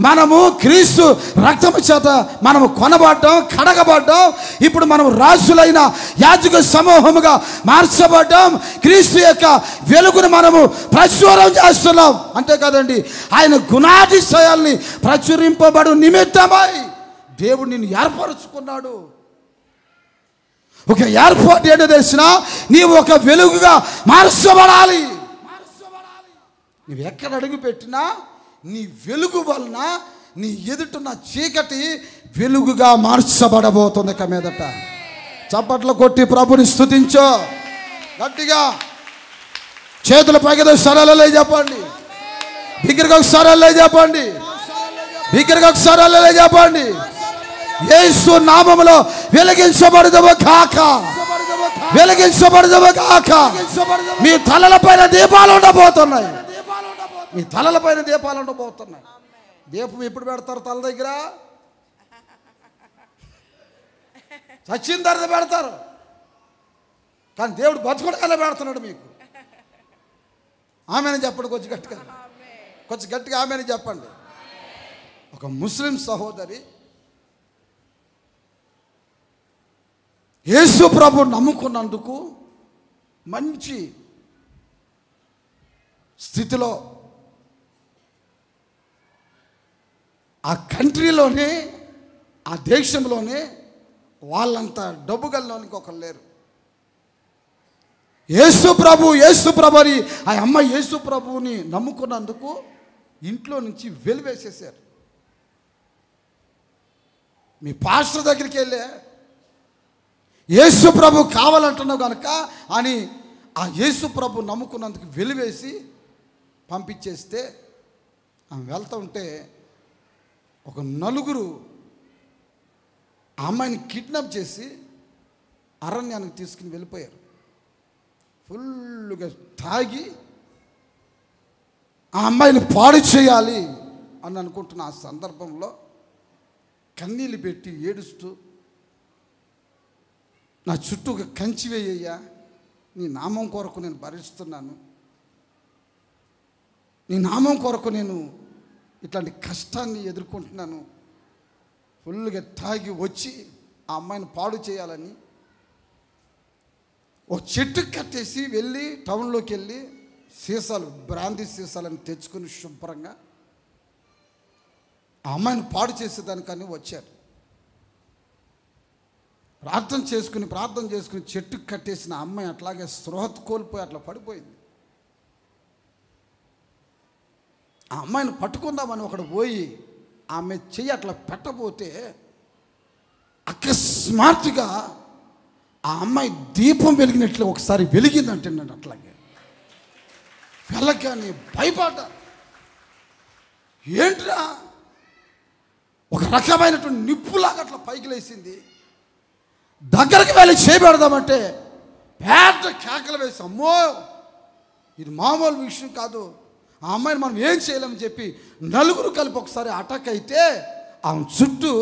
మనము క్రీస్తు రక్తము చేత మనము కొనబడ్డాం, కడగబడ్డాం. ఇప్పుడు మనం రాజులైన యాజక సమూహముగా మార్చబడ్డాం. క్రీస్తు యొక్క వెలుగును మనము ప్రచురం చేస్తున్నాం. అంతే కదండి, ఆయన గుణాతిశయాల్ని ప్రచురింపబడు నిమిత్తమై దేవుడు నిన్ను ఏర్పరచుకున్నాడు. ఒక ఏర్పాటు ఏంటో తెలిసినా, నీవు ఒక వెలుగుగా మార్చబడాలి. నువ్వు ఎక్కడ అడుగు పెట్టినా నీ వెలుగు వలన నీ ఎదుటిన్న చీకటి వెలుగుగా మార్చబడబోతుంది. ఇక మీదట చప్పట్లు కొట్టి ప్రభుని స్తుతించో. గట్టిగా చేతుల పైకి సరళలే చెప్పండి. బిగ్గరగా సరళలే చెప్పండి. బిగ్గరగా సరళలే చెప్పండి. యేసు నామములో వెలిగించబడదవ కాక, వెలిగించబడదవ కాక. మీ తలల పైన దీపాలు ఉండబోతున్నాయి. మీ తలలపైన దీపాలు ఉండబోతున్నాయి. దీపం ఎప్పుడు పెడతారు? తల దగ్గర చచ్చిన తర్వాత పెడతారు, కానీ దేవుడు బతుకుడుకల్లా పెడుతున్నాడు మీకు. ఆమెను చెప్పండి కొంచెం గట్టిగా, కొంచెం గట్టిగా ఆమెను చెప్పండి. ఒక ముస్లిం సహోదరి యేసు ప్రభు నమ్ముకున్నందుకు మంచి స్థితిలో ఆ కంట్రీలోనే, ఆ దేశంలోనే వాళ్ళంత డబ్బు గల్లోనికి ఒకరు లేరు. యేసు ప్రభు అని ఆ అమ్మ యేసు ప్రభువుని నమ్ముకున్నందుకు ఇంట్లో నుంచి వెలివేసేసారు. మీ పాస్టర్ దగ్గరికి వెళ్ళే యేసు ప్రభు కావాలంటున్నావు కనుక అని ఆ యేసు ప్రభు నమ్ముకున్నందుకు వెలివేసి పంపించేస్తే ఆమె వెళ్తూ ఉంటే ఒక నలుగురు ఆ అమ్మాయిని కిడ్నాప్ చేసి అరణ్యానికి తీసుకుని వెళ్ళిపోయారు. ఫుల్గా తాగి ఆ అమ్మాయిని పాడు చేయాలి అని అనుకుంటున్న ఆ సందర్భంలో కన్నీళ్ళు పెట్టి ఏడుస్తూ, నా చుట్టూ ఒక కంచి వేయ్యా, నీ నామం కొరకు నేను భరిస్తున్నాను, నీ నామం కొరకు నేను ఇట్లాంటి కష్టాన్ని ఎదుర్కొంటున్నాను. ఫుల్గా తాగి వచ్చి ఆ అమ్మాయిని పాడు చేయాలని ఒక చెట్టుకు కట్టేసి వెళ్ళి టౌన్లోకి వెళ్ళి సీసాలు, బ్రాందీ సీసాలను తెచ్చుకొని శుభ్రంగా ఆ అమ్మాయిని పాడు చేసేదానికని వచ్చారు. ప్రార్థన చేసుకుని చెట్టుకు కట్టేసిన అమ్మాయి అట్లాగే స్పృహ కోల్పోయి అట్లా పడిపోయింది. ఆ అమ్మాయిని పట్టుకుందామని ఒకడు పోయి ఆమె చెయ్యి అట్లా పెట్టబోతే అకస్మాత్తుగా ఆ అమ్మాయి దీపం వెలిగినట్లు ఒకసారి వెలిగిందంటే నేను అట్లాగే వెళ్ళగానే భయపడ్డా. ఏంట్రా, ఒక రకమైనటువంటి నిప్పులాగా అట్లా పైకి లేచింది. దగ్గరికి వెళ్ళి చేయబెడదామంటే పెద్ద కేకలు వేసి, అమ్మో ఇది మామూలు విషయం కాదు, ఆ అమ్మాయిని మనం ఏం చేయలేమని చెప్పి నలుగురు కలిపి ఒకసారి అటాక్ అయితే ఆమె చుట్టూ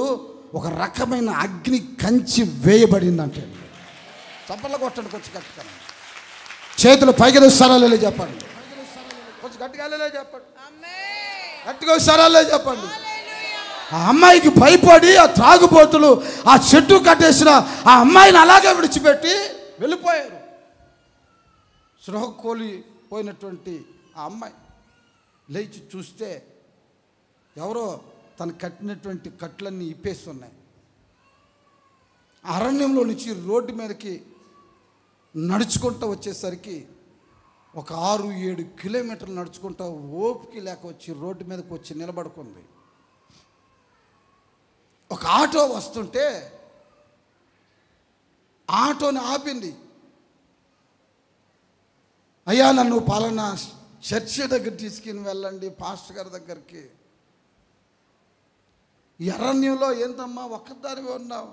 ఒక రకమైన అగ్ని కంచి వేయబడిందంటే. చప్పట్లు కొట్టండి కొంచెం గట్టిగా, చేతులు పైకి సరాలే చెప్పండి, కొంచెం గట్టిగా చెప్పండి, గట్టిగా సరాలే చెప్పండి. ఆ అమ్మాయికి భయపడి ఆ త్రాగుబోతులు ఆ చెట్టు కట్టేసిన ఆ అమ్మాయిని అలాగే విడిచిపెట్టి వెళ్ళిపోయారు. స్పృహ కోల్పోయినటువంటి ఆ అమ్మాయి లేచి చూస్తే ఎవరో తను కట్టినటువంటి కట్లన్నీ ఇప్పేస్తున్నాయి. అరణ్యంలో నుంచి రోడ్డు మీదకి నడుచుకుంటూ వచ్చేసరికి ఒక 6-7 కిలోమీటర్లు నడుచుకుంటూ ఓపిక లేక వచ్చి రోడ్డు మీదకి వచ్చి నిలబడుకుంది. ఒక ఆటో వస్తుంటే ఆటోని ఆపింది. అయ్యా, నన్ను పాలనా చర్చి దగ్గర తీసుకుని వెళ్ళండి, పాస్టర్ గారి దగ్గరికి. ఈ అరణ్యంలో ఏంటమ్మా ఒక్కదానివి ఉన్నావు,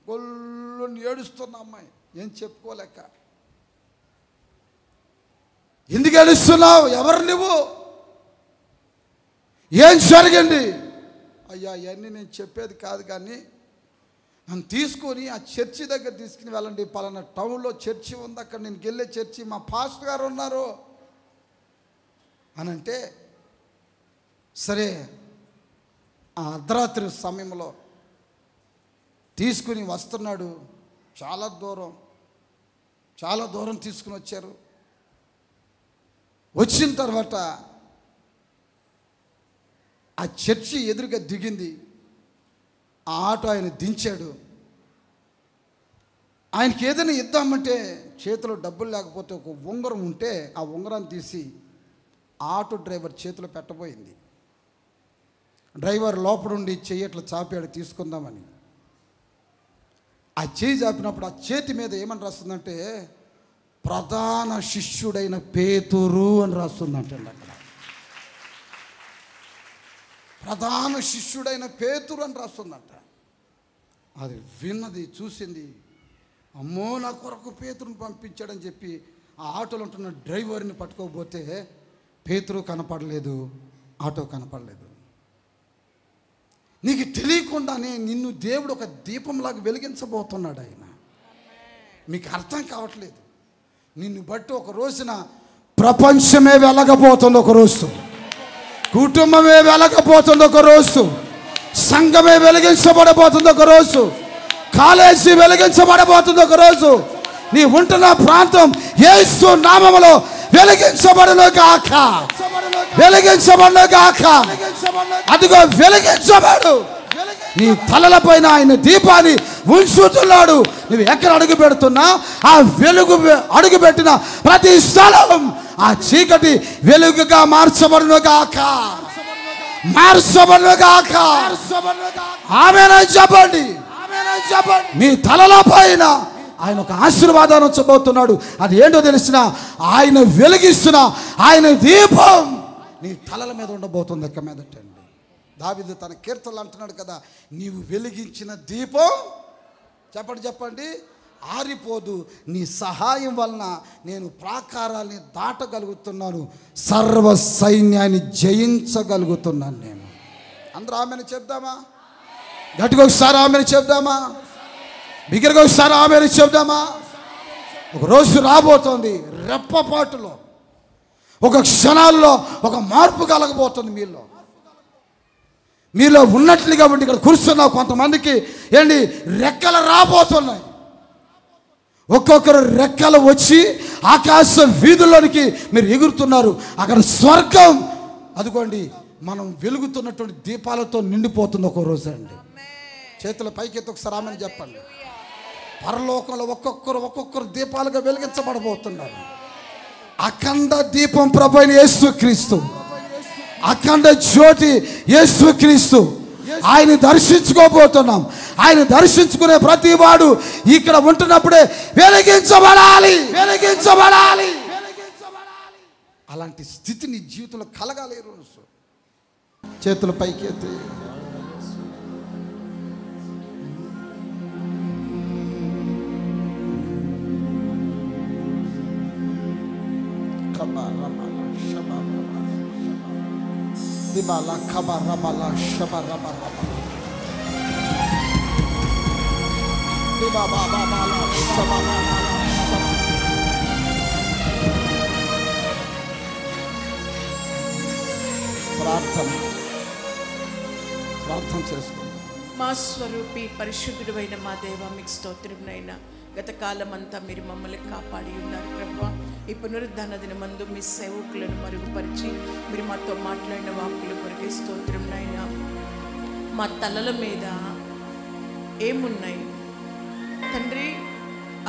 గొల్లుని ఏడుస్తున్న అమ్మాయి, ఏం చెప్పుకోలేక. ఎందుకు ఏడుస్తున్నావు, ఎవరు నువ్వు, ఏం జరిగింది? అయ్యా, ఇవన్నీ నేను చెప్పేది కాదు, కానీ నన్ను తీసుకొని ఆ చర్చి దగ్గర తీసుకుని వెళ్ళండి, పలానా టౌన్లో చర్చి ఉంది, అక్కడ నేను వెళ్ళే చర్చి, మా పాస్టర్ గారు ఉన్నారు అని అంటే, సరే ఆ అర్ధరాత్రి సమయంలో తీసుకుని వస్తున్నాడు. చాలా దూరం తీసుకుని వచ్చారు. వచ్చిన తర్వాత ఆ చర్చి ఎదురుగా దిగింది. ఆ ఆటో ఆయన దించాడు. ఆయనకి ఏదైనా ఇద్దామంటే చేతిలో డబ్బులు లేకపోతే ఒక ఉంగరం ఉంటే ఆ ఉంగరాన్ని తీసి ఆటో డ్రైవర్ చేతిలో పెట్టబోయింది. డ్రైవర్ లోపడుండి చెయ్యి అట్లా చాపాడు తీసుకుందామని. ఆ చేయి చాపినప్పుడు ఆ చేతి మీద ఏమని రాస్తుందంటే, ప్రధాన శిష్యుడైన పేతురు అని రాస్తుందంటే. అక్కడ ప్రధాన శిష్యుడైన పేతురు అని రాస్తుందంట. అది విన్నది, చూసింది, అమ్మో నా కొరకు పేతురుని పంపించాడని చెప్పి ఆ ఆటోలో ఉంటున్న డ్రైవర్ని పట్టుకోకపోతే పేతురు కనపడలేదు, ఆటో కనపడలేదు. నీకు తెలియకుండానే నిన్ను దేవుడు ఒక దీపంలాగా వెలిగించబోతున్నాడు ఆయన. మీకు అర్థం కావట్లేదు. నిన్ను బట్టి ఒక రోజున ప్రపంచమే వెలగబోతుంది, ఒక రోజు కుటుంబమే వెలగబోతుంది, ఒక రోజు సంఘమే వెలిగించబడబోతుంది, ఒక రోజు కాలేజీ వెలిగించబడబోతుంది, ఒక రోజు నీ ఉంటున్న ప్రాంతం యేసు నామములో వెలిగించబడును గాక, వెలిగించబడును గాక. అదిగో వెలిగించబడు. నీ తలలపైన ఆయన దీపాన్ని ఉంచుతున్నాడు. నువ్వు ఎక్కడ అడుగు పెడుతున్నా ఆ వెలుగు అడుగు పెట్టిన ప్రతి స్థలం ఆ చీకటి వెలుగుగా మార్చబడును గాక, మార్చబడును గాక. ఆమేన్ చెప్పండి. మీ తలలపైన ఆయన ఒక ఆశీర్వాదాన్ని ఉంచబోతున్నాడు. అది ఏంటో తెలిసిన, ఆయన వెలిగిస్తున్న ఆయన దీపం నీ తలల మీద ఉండబోతుంది. ఎక్క మీదటండి. దావీదు తన కీర్తనలు అంటున్నాడు కదా, నీవు వెలిగించిన దీపం చెప్పండి ఆరిపోదు. నీ సహాయం వలన నేను ప్రాకారాల్ని దాటగలుగుతున్నాను, సర్వ సైన్యాన్ని జయించగలుగుతున్నాను నేను. అందరూ ఆమెను చెప్దామా? గట్టిగా ఒకసారి ఆమెను చెప్దామా? బిగ్గరగా ఒకసారి ఆమెను చెప్దామా? ఒక రోజు రాబోతోంది, రెప్పపాటులో, ఒక క్షణాల్లో ఒక మార్పు కలగబోతుంది మీలో ఉన్నట్లుగా ఉండి ఇక్కడ కూర్చున్న కొంతమందికి ఏంటి రెక్కలు రాబోతున్నాయి. ఒక్కొక్కరు రెక్కలు వచ్చి ఆకాశ వీధుల్లోనికి మీరు ఎగురుతున్నారు. అక్కడ స్వర్గం అదిగోండి మనం వెలుగుతున్నటువంటి దీపాలతో నిండిపోతుంది ఒక రోజు అండి. చేతుల పైకెత్తి ఒకసారి ఆమెను చెప్పండి. పరలోకంలో ఒక్కొక్కరు దీపాలుగా వెలిగించబడబోతున్నారు. అఖండ దీపం ప్రభువైన యేసుక్రీస్తు, అఖండ జ్యోతి యేసుక్రీస్తు. ఆయన దర్శించుకోబోతున్నాం. ఆయన దర్శించుకునే ప్రతి వాడు ఇక్కడ ఉంటున్నప్పుడే వెలిగించబడాలి. అలాంటి స్థితి నీ జీవితంలో కలగాలి. ఈరోజు చేతుల పైకి ఎత్తి Dibala kabarabala shabarabala dibababala shabarabala. ప్రార్థన చేసుకోండి. మా స్వరూపి పరిశుద్ధుడైన మా దేవ, మీకు స్తోత్రమునైనా. గత కాలం అంతా మీరు మమ్మల్ని కాపాడి ఉన్నారు ప్రభువా. ఈ పునరుద్ధాన దినమందు మీ సేవకులను మరుగుపరిచి మీరు మాతో మాట్లాడిన వాక్కుల కొరకే స్తోత్రమునైనా. మా తలల మీద ఏమున్నాయి తండ్రి?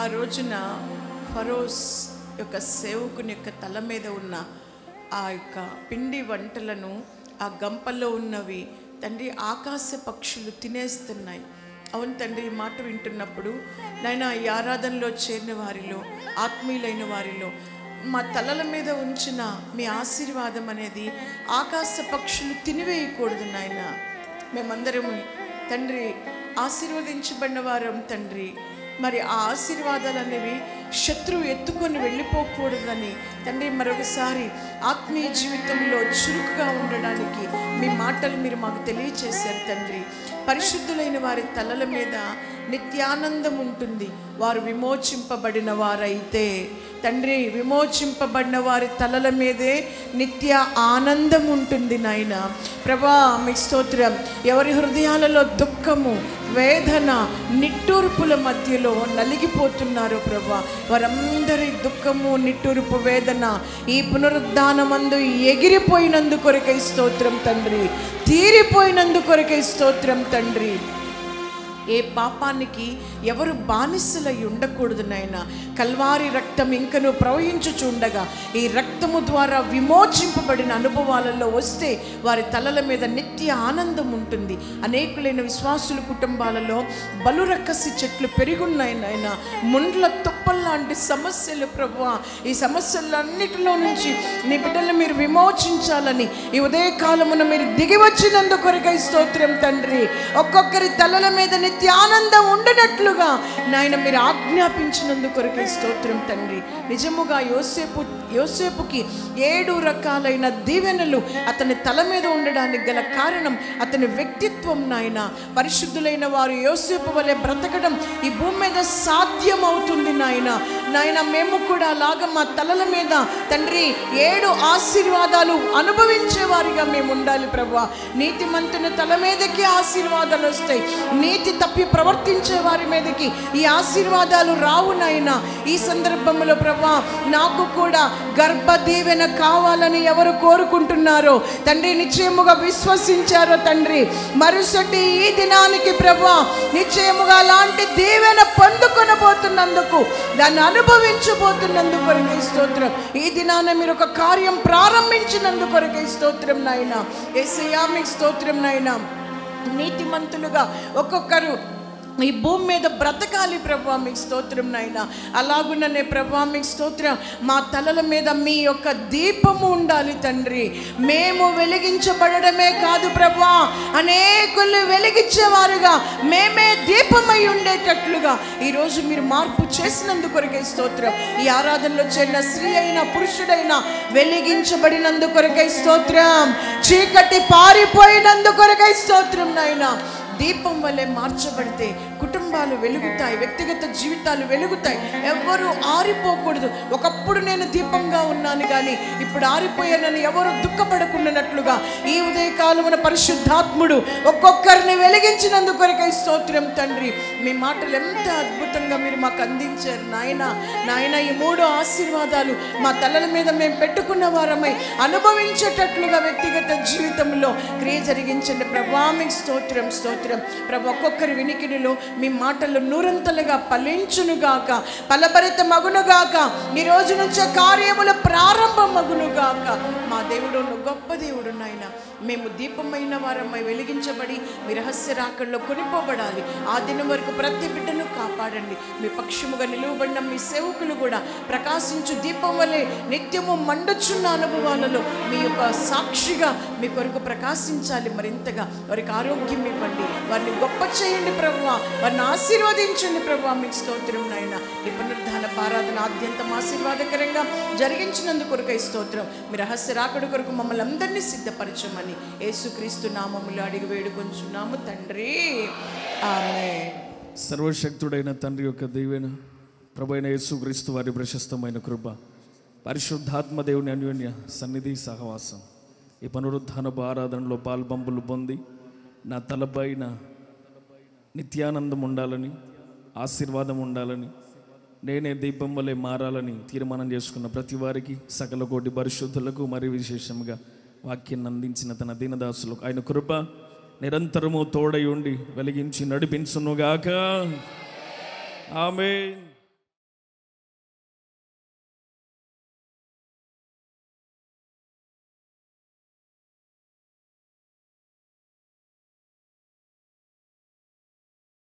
ఆ రోజున ఫరోస్ యొక్క సేవకుని యొక్క తల మీద ఉన్న ఆ యొక్క పిండి వంటలను, ఆ గంపల్లో ఉన్నవి తండ్రి ఆకాశ పక్షులు తినేస్తున్నాయి. అవును తండ్రి, ఈ మాట వింటున్నప్పుడు నాయన ఈ ఆరాధనలో చేరిన వారిలో, ఆత్మీయులైన వారిలో మా తలల మీద ఉంచిన మీ ఆశీర్వాదం అనేది ఆకాశ పక్షులు తినివేయకూడదు నాయన. మేమందరము తండ్రి ఆశీర్వదించబడిన వారం తండ్రి. మరి ఆ ఆశీర్వాదాలు అనేవి శత్రువు ఎత్తుకొని వెళ్ళిపోకూడదని తండ్రి మరొకసారి ఆత్మీయ జీవితంలో చురుకుగా ఉండడానికి మీ మాటలు మీరు మాకు తెలియచేశారు తండ్రి. పరిశుద్ధులైన వారి తలల మీద నిత్యానందం ఉంటుంది, వారు విమోచింపబడిన వారైతే. తండ్రి, విమోచింపబడిన వారి తలల మీదే నిత్య ఆనందం ఉంటుంది నాయన. ప్రభా మీకు స్తోత్రం. ఎవరి హృదయాలలో దుఃఖము, వేదన, నిట్టూర్పుల మధ్యలో నలిగిపోతున్నారు ప్రభా, వారందరి దుఃఖము, నిట్టూర్పు, వేదన ఈ పునరుద్ధానమందు ఎగిరిపోయినందు కొరకై స్తోత్రం తండ్రి, తీరిపోయినందు కొరకై స్తోత్రం తండ్రి. ఏ పాపానికి ఎవరు బానిసలై ఉండకూడదు నాయన. కల్వారి రక్తం ఇంకను ప్రవహించుచుండగా ఈ రక్తము ద్వారా విమోచింపబడిన అనుభవాలలో వస్తే వారి తలల మీద నిత్య ఆనందం ఉంటుంది. అనేకులైన విశ్వాసుల కుటుంబాలలో బలురక్కసి చెట్లు పెరుగున్నాయి నాయన. ముండ్ల తుప్పల్లాంటి సమస్యలు ప్రభువా, ఈ సమస్యలన్నిటిలో నుంచి నీ బిడ్డలు మీరు విమోచించాలని ఈ ఉదయకాలమున మీరు దిగి వచ్చినందుకు కొరకై స్తోత్రం తండ్రి. ఒక్కొక్కరి తలల మీద నిత్యానందం ఉండినట్లుగా నాయన మీరు ఆజ్ఞాపించినందుకు కొరకే స్తోత్రం తండ్రి. నిజముగా యోసేపుకి 7 రకాలైన దీవెనలు అతని తల మీద ఉండడానికి గల కారణం అతని వ్యక్తిత్వం నాయన. పరిశుద్ధులైన వారు యోసేపు వలె బ్రతకడం ఈ భూమి మీద సాధ్యమవుతుంది నాయన. మేము కూడా అలాగ మా తలల మీద తండ్రి 7 ఆశీర్వాదాలు అనుభవించే వారిగా మేము ఉండాలి ప్రభువా. నీతిమంతుని తల మీదకి ఆశీర్వాదాలు వస్తాయి, నీతి తప్పి ప్రవర్తించే వారి మీదకి ఈ ఆశీర్వాదాలు రావు నాయన. ఈ సందర్భంలో ప్రభువా నాకు కూడా గర్భ దీవెన కావాలని ఎవరు కోరుకుంటున్నారో తండ్రి, నిశ్చయముగా విశ్వసించారో తండ్రి, మరుసటి ఈ దినానికి ప్రభువా నిశ్చయముగా అలాంటి దీవెన పొందుకొనబోతున్నందుకు, దాన్ని అనుభవించబోతున్నందుకు కొరకే స్తోత్రం. ఈ దినాన మీరు ఒక కార్యం ప్రారంభించినందుకు కొరకే స్తోత్రం నాయన. యేసయ్యా మీకు స్తోత్రం నాయన. నీతిమంతులుగా ఒక్కొక్కరు ఈ భూమి మీద బ్రతకాలి ప్రభువా, మీకు స్తోత్రం నాయన. అలాగుననే ప్రభువా మీకు స్తోత్రం. మా తలల మీద మీ యొక్క దీపము ఉండాలి తండ్రి. మేము వెలిగించబడమే కాదు ప్రభువా, అనేకులు వెలిగించేవారుగా మేమే దీపమై ఉండేటట్లుగా ఈరోజు మీరు మార్పు చేసినందుకు కొరకై స్తోత్రం. ఈ ఆరాధనలో చేరిన స్త్రీ అయినా పురుషుడైనా వెలిగించబడినందుకు కొరకై స్తోత్రం. చీకటి పారిపోయినందుకు కొరకై స్తోత్రం నాయన. దీపం వల్లే మార్చబడితే కుటుంబాలు వెలుగుతాయి, వ్యక్తిగత జీవితాలు వెలుగుతాయి. ఎవ్వరూ ఆరిపోకూడదు. ఒకప్పుడు నేను దీపంగా ఉన్నాను కానీ ఇప్పుడు ఆరిపోయానని ఎవరు దుఃఖపడకుండానట్లుగా ఈ ఉదయకాలమున పరిశుద్ధాత్ముడు ఒక్కొక్కరిని వెలిగించినందుకు కొరకై స్తోత్రం తండ్రి. మీ మాటలు ఎంత అద్భుతంగా మీరు మాకు అందించారు నాయన. ఈ 3 ఆశీర్వాదాలు మా తలల మీద మేము పెట్టుకున్న వారమై అనుభవించేటట్లుగా వ్యక్తిగత జీవితంలో క్రియ జరిగించండి ప్రభువా, మీకు స్తోత్రం స్తోత్రం ప్రభు. ఒక్కొక్కరి వినికిడిలో మీ మాటలు నూరంతలుగా ఫలించునుగాక, ఫలభరిత మగునుగాక, ఈ రోజు నుంచే కార్యములు ప్రారంభం మగునుగాక. మా దేవుడు గొప్ప దేవుడు నాయన. మేము దీపమైన వారమై వెలిగించబడి మీ రహస్య రాకల్లో కొనిపోబడాలి. ఆ దినం వరకు ప్రతి బిడ్డను కాపాడండి. మీ పక్షముగా నిలువబడిన మీ సేవకులు కూడా ప్రకాశించు దీపం వలె నిత్యము మండుచున్న అనుభవాలలో మీ యొక్క సాక్షిగా మీ కొరకు ప్రకాశించాలి. మరింతగా వారికి ఆరోగ్యం ఇవ్వండి, వారిని గొప్ప చేయండి ప్రభువా, వారిని ఆశీర్వదించండి ప్రభువా, మీకు స్తోత్రం నాయన. ఈ పునరుద్ధాన ఆరాధన ఆద్యంతం ఆశీర్వాదకరంగా జరిగించినందుకు కొరకై స్తోత్రం. మీ రహస్య రాకడ కొరకు మమ్మల్ని అందరినీ సిద్ధపరచమని యేసుక్రీస్తు నామములో అడిగి వేడుకొంచున్నాము తండ్రి, ఆమేన్. సర్వశక్తుడైన తండ్రి యొక్క దీవెన, ప్రభువైన యేసుక్రీస్తు వారి ప్రశస్తమైన కృప, పరిశుద్ధాత్మ దేవుని అన్యోన్య సన్నిధి సహవాసం ఈ పునరుద్ధాన ఆరాధనలో పాల్పంపులు పొంది నా తలపైన నిత్యానందం ఉండాలని, ఆశీర్వాదం ఉండాలని, నేనే దీపం వలె మారాలని తీర్మానం చేసుకున్న ప్రతి వారికి, సకల కోటి పరిశుద్ధులకు, మరి విశేషంగా వాక్యాన్ని అందించిన తన దీనదాసులకు ఆయన కృప నిరంతరము తోడై ఉండి వెలిగించి నడిపించునుగాక. ఆమేన్.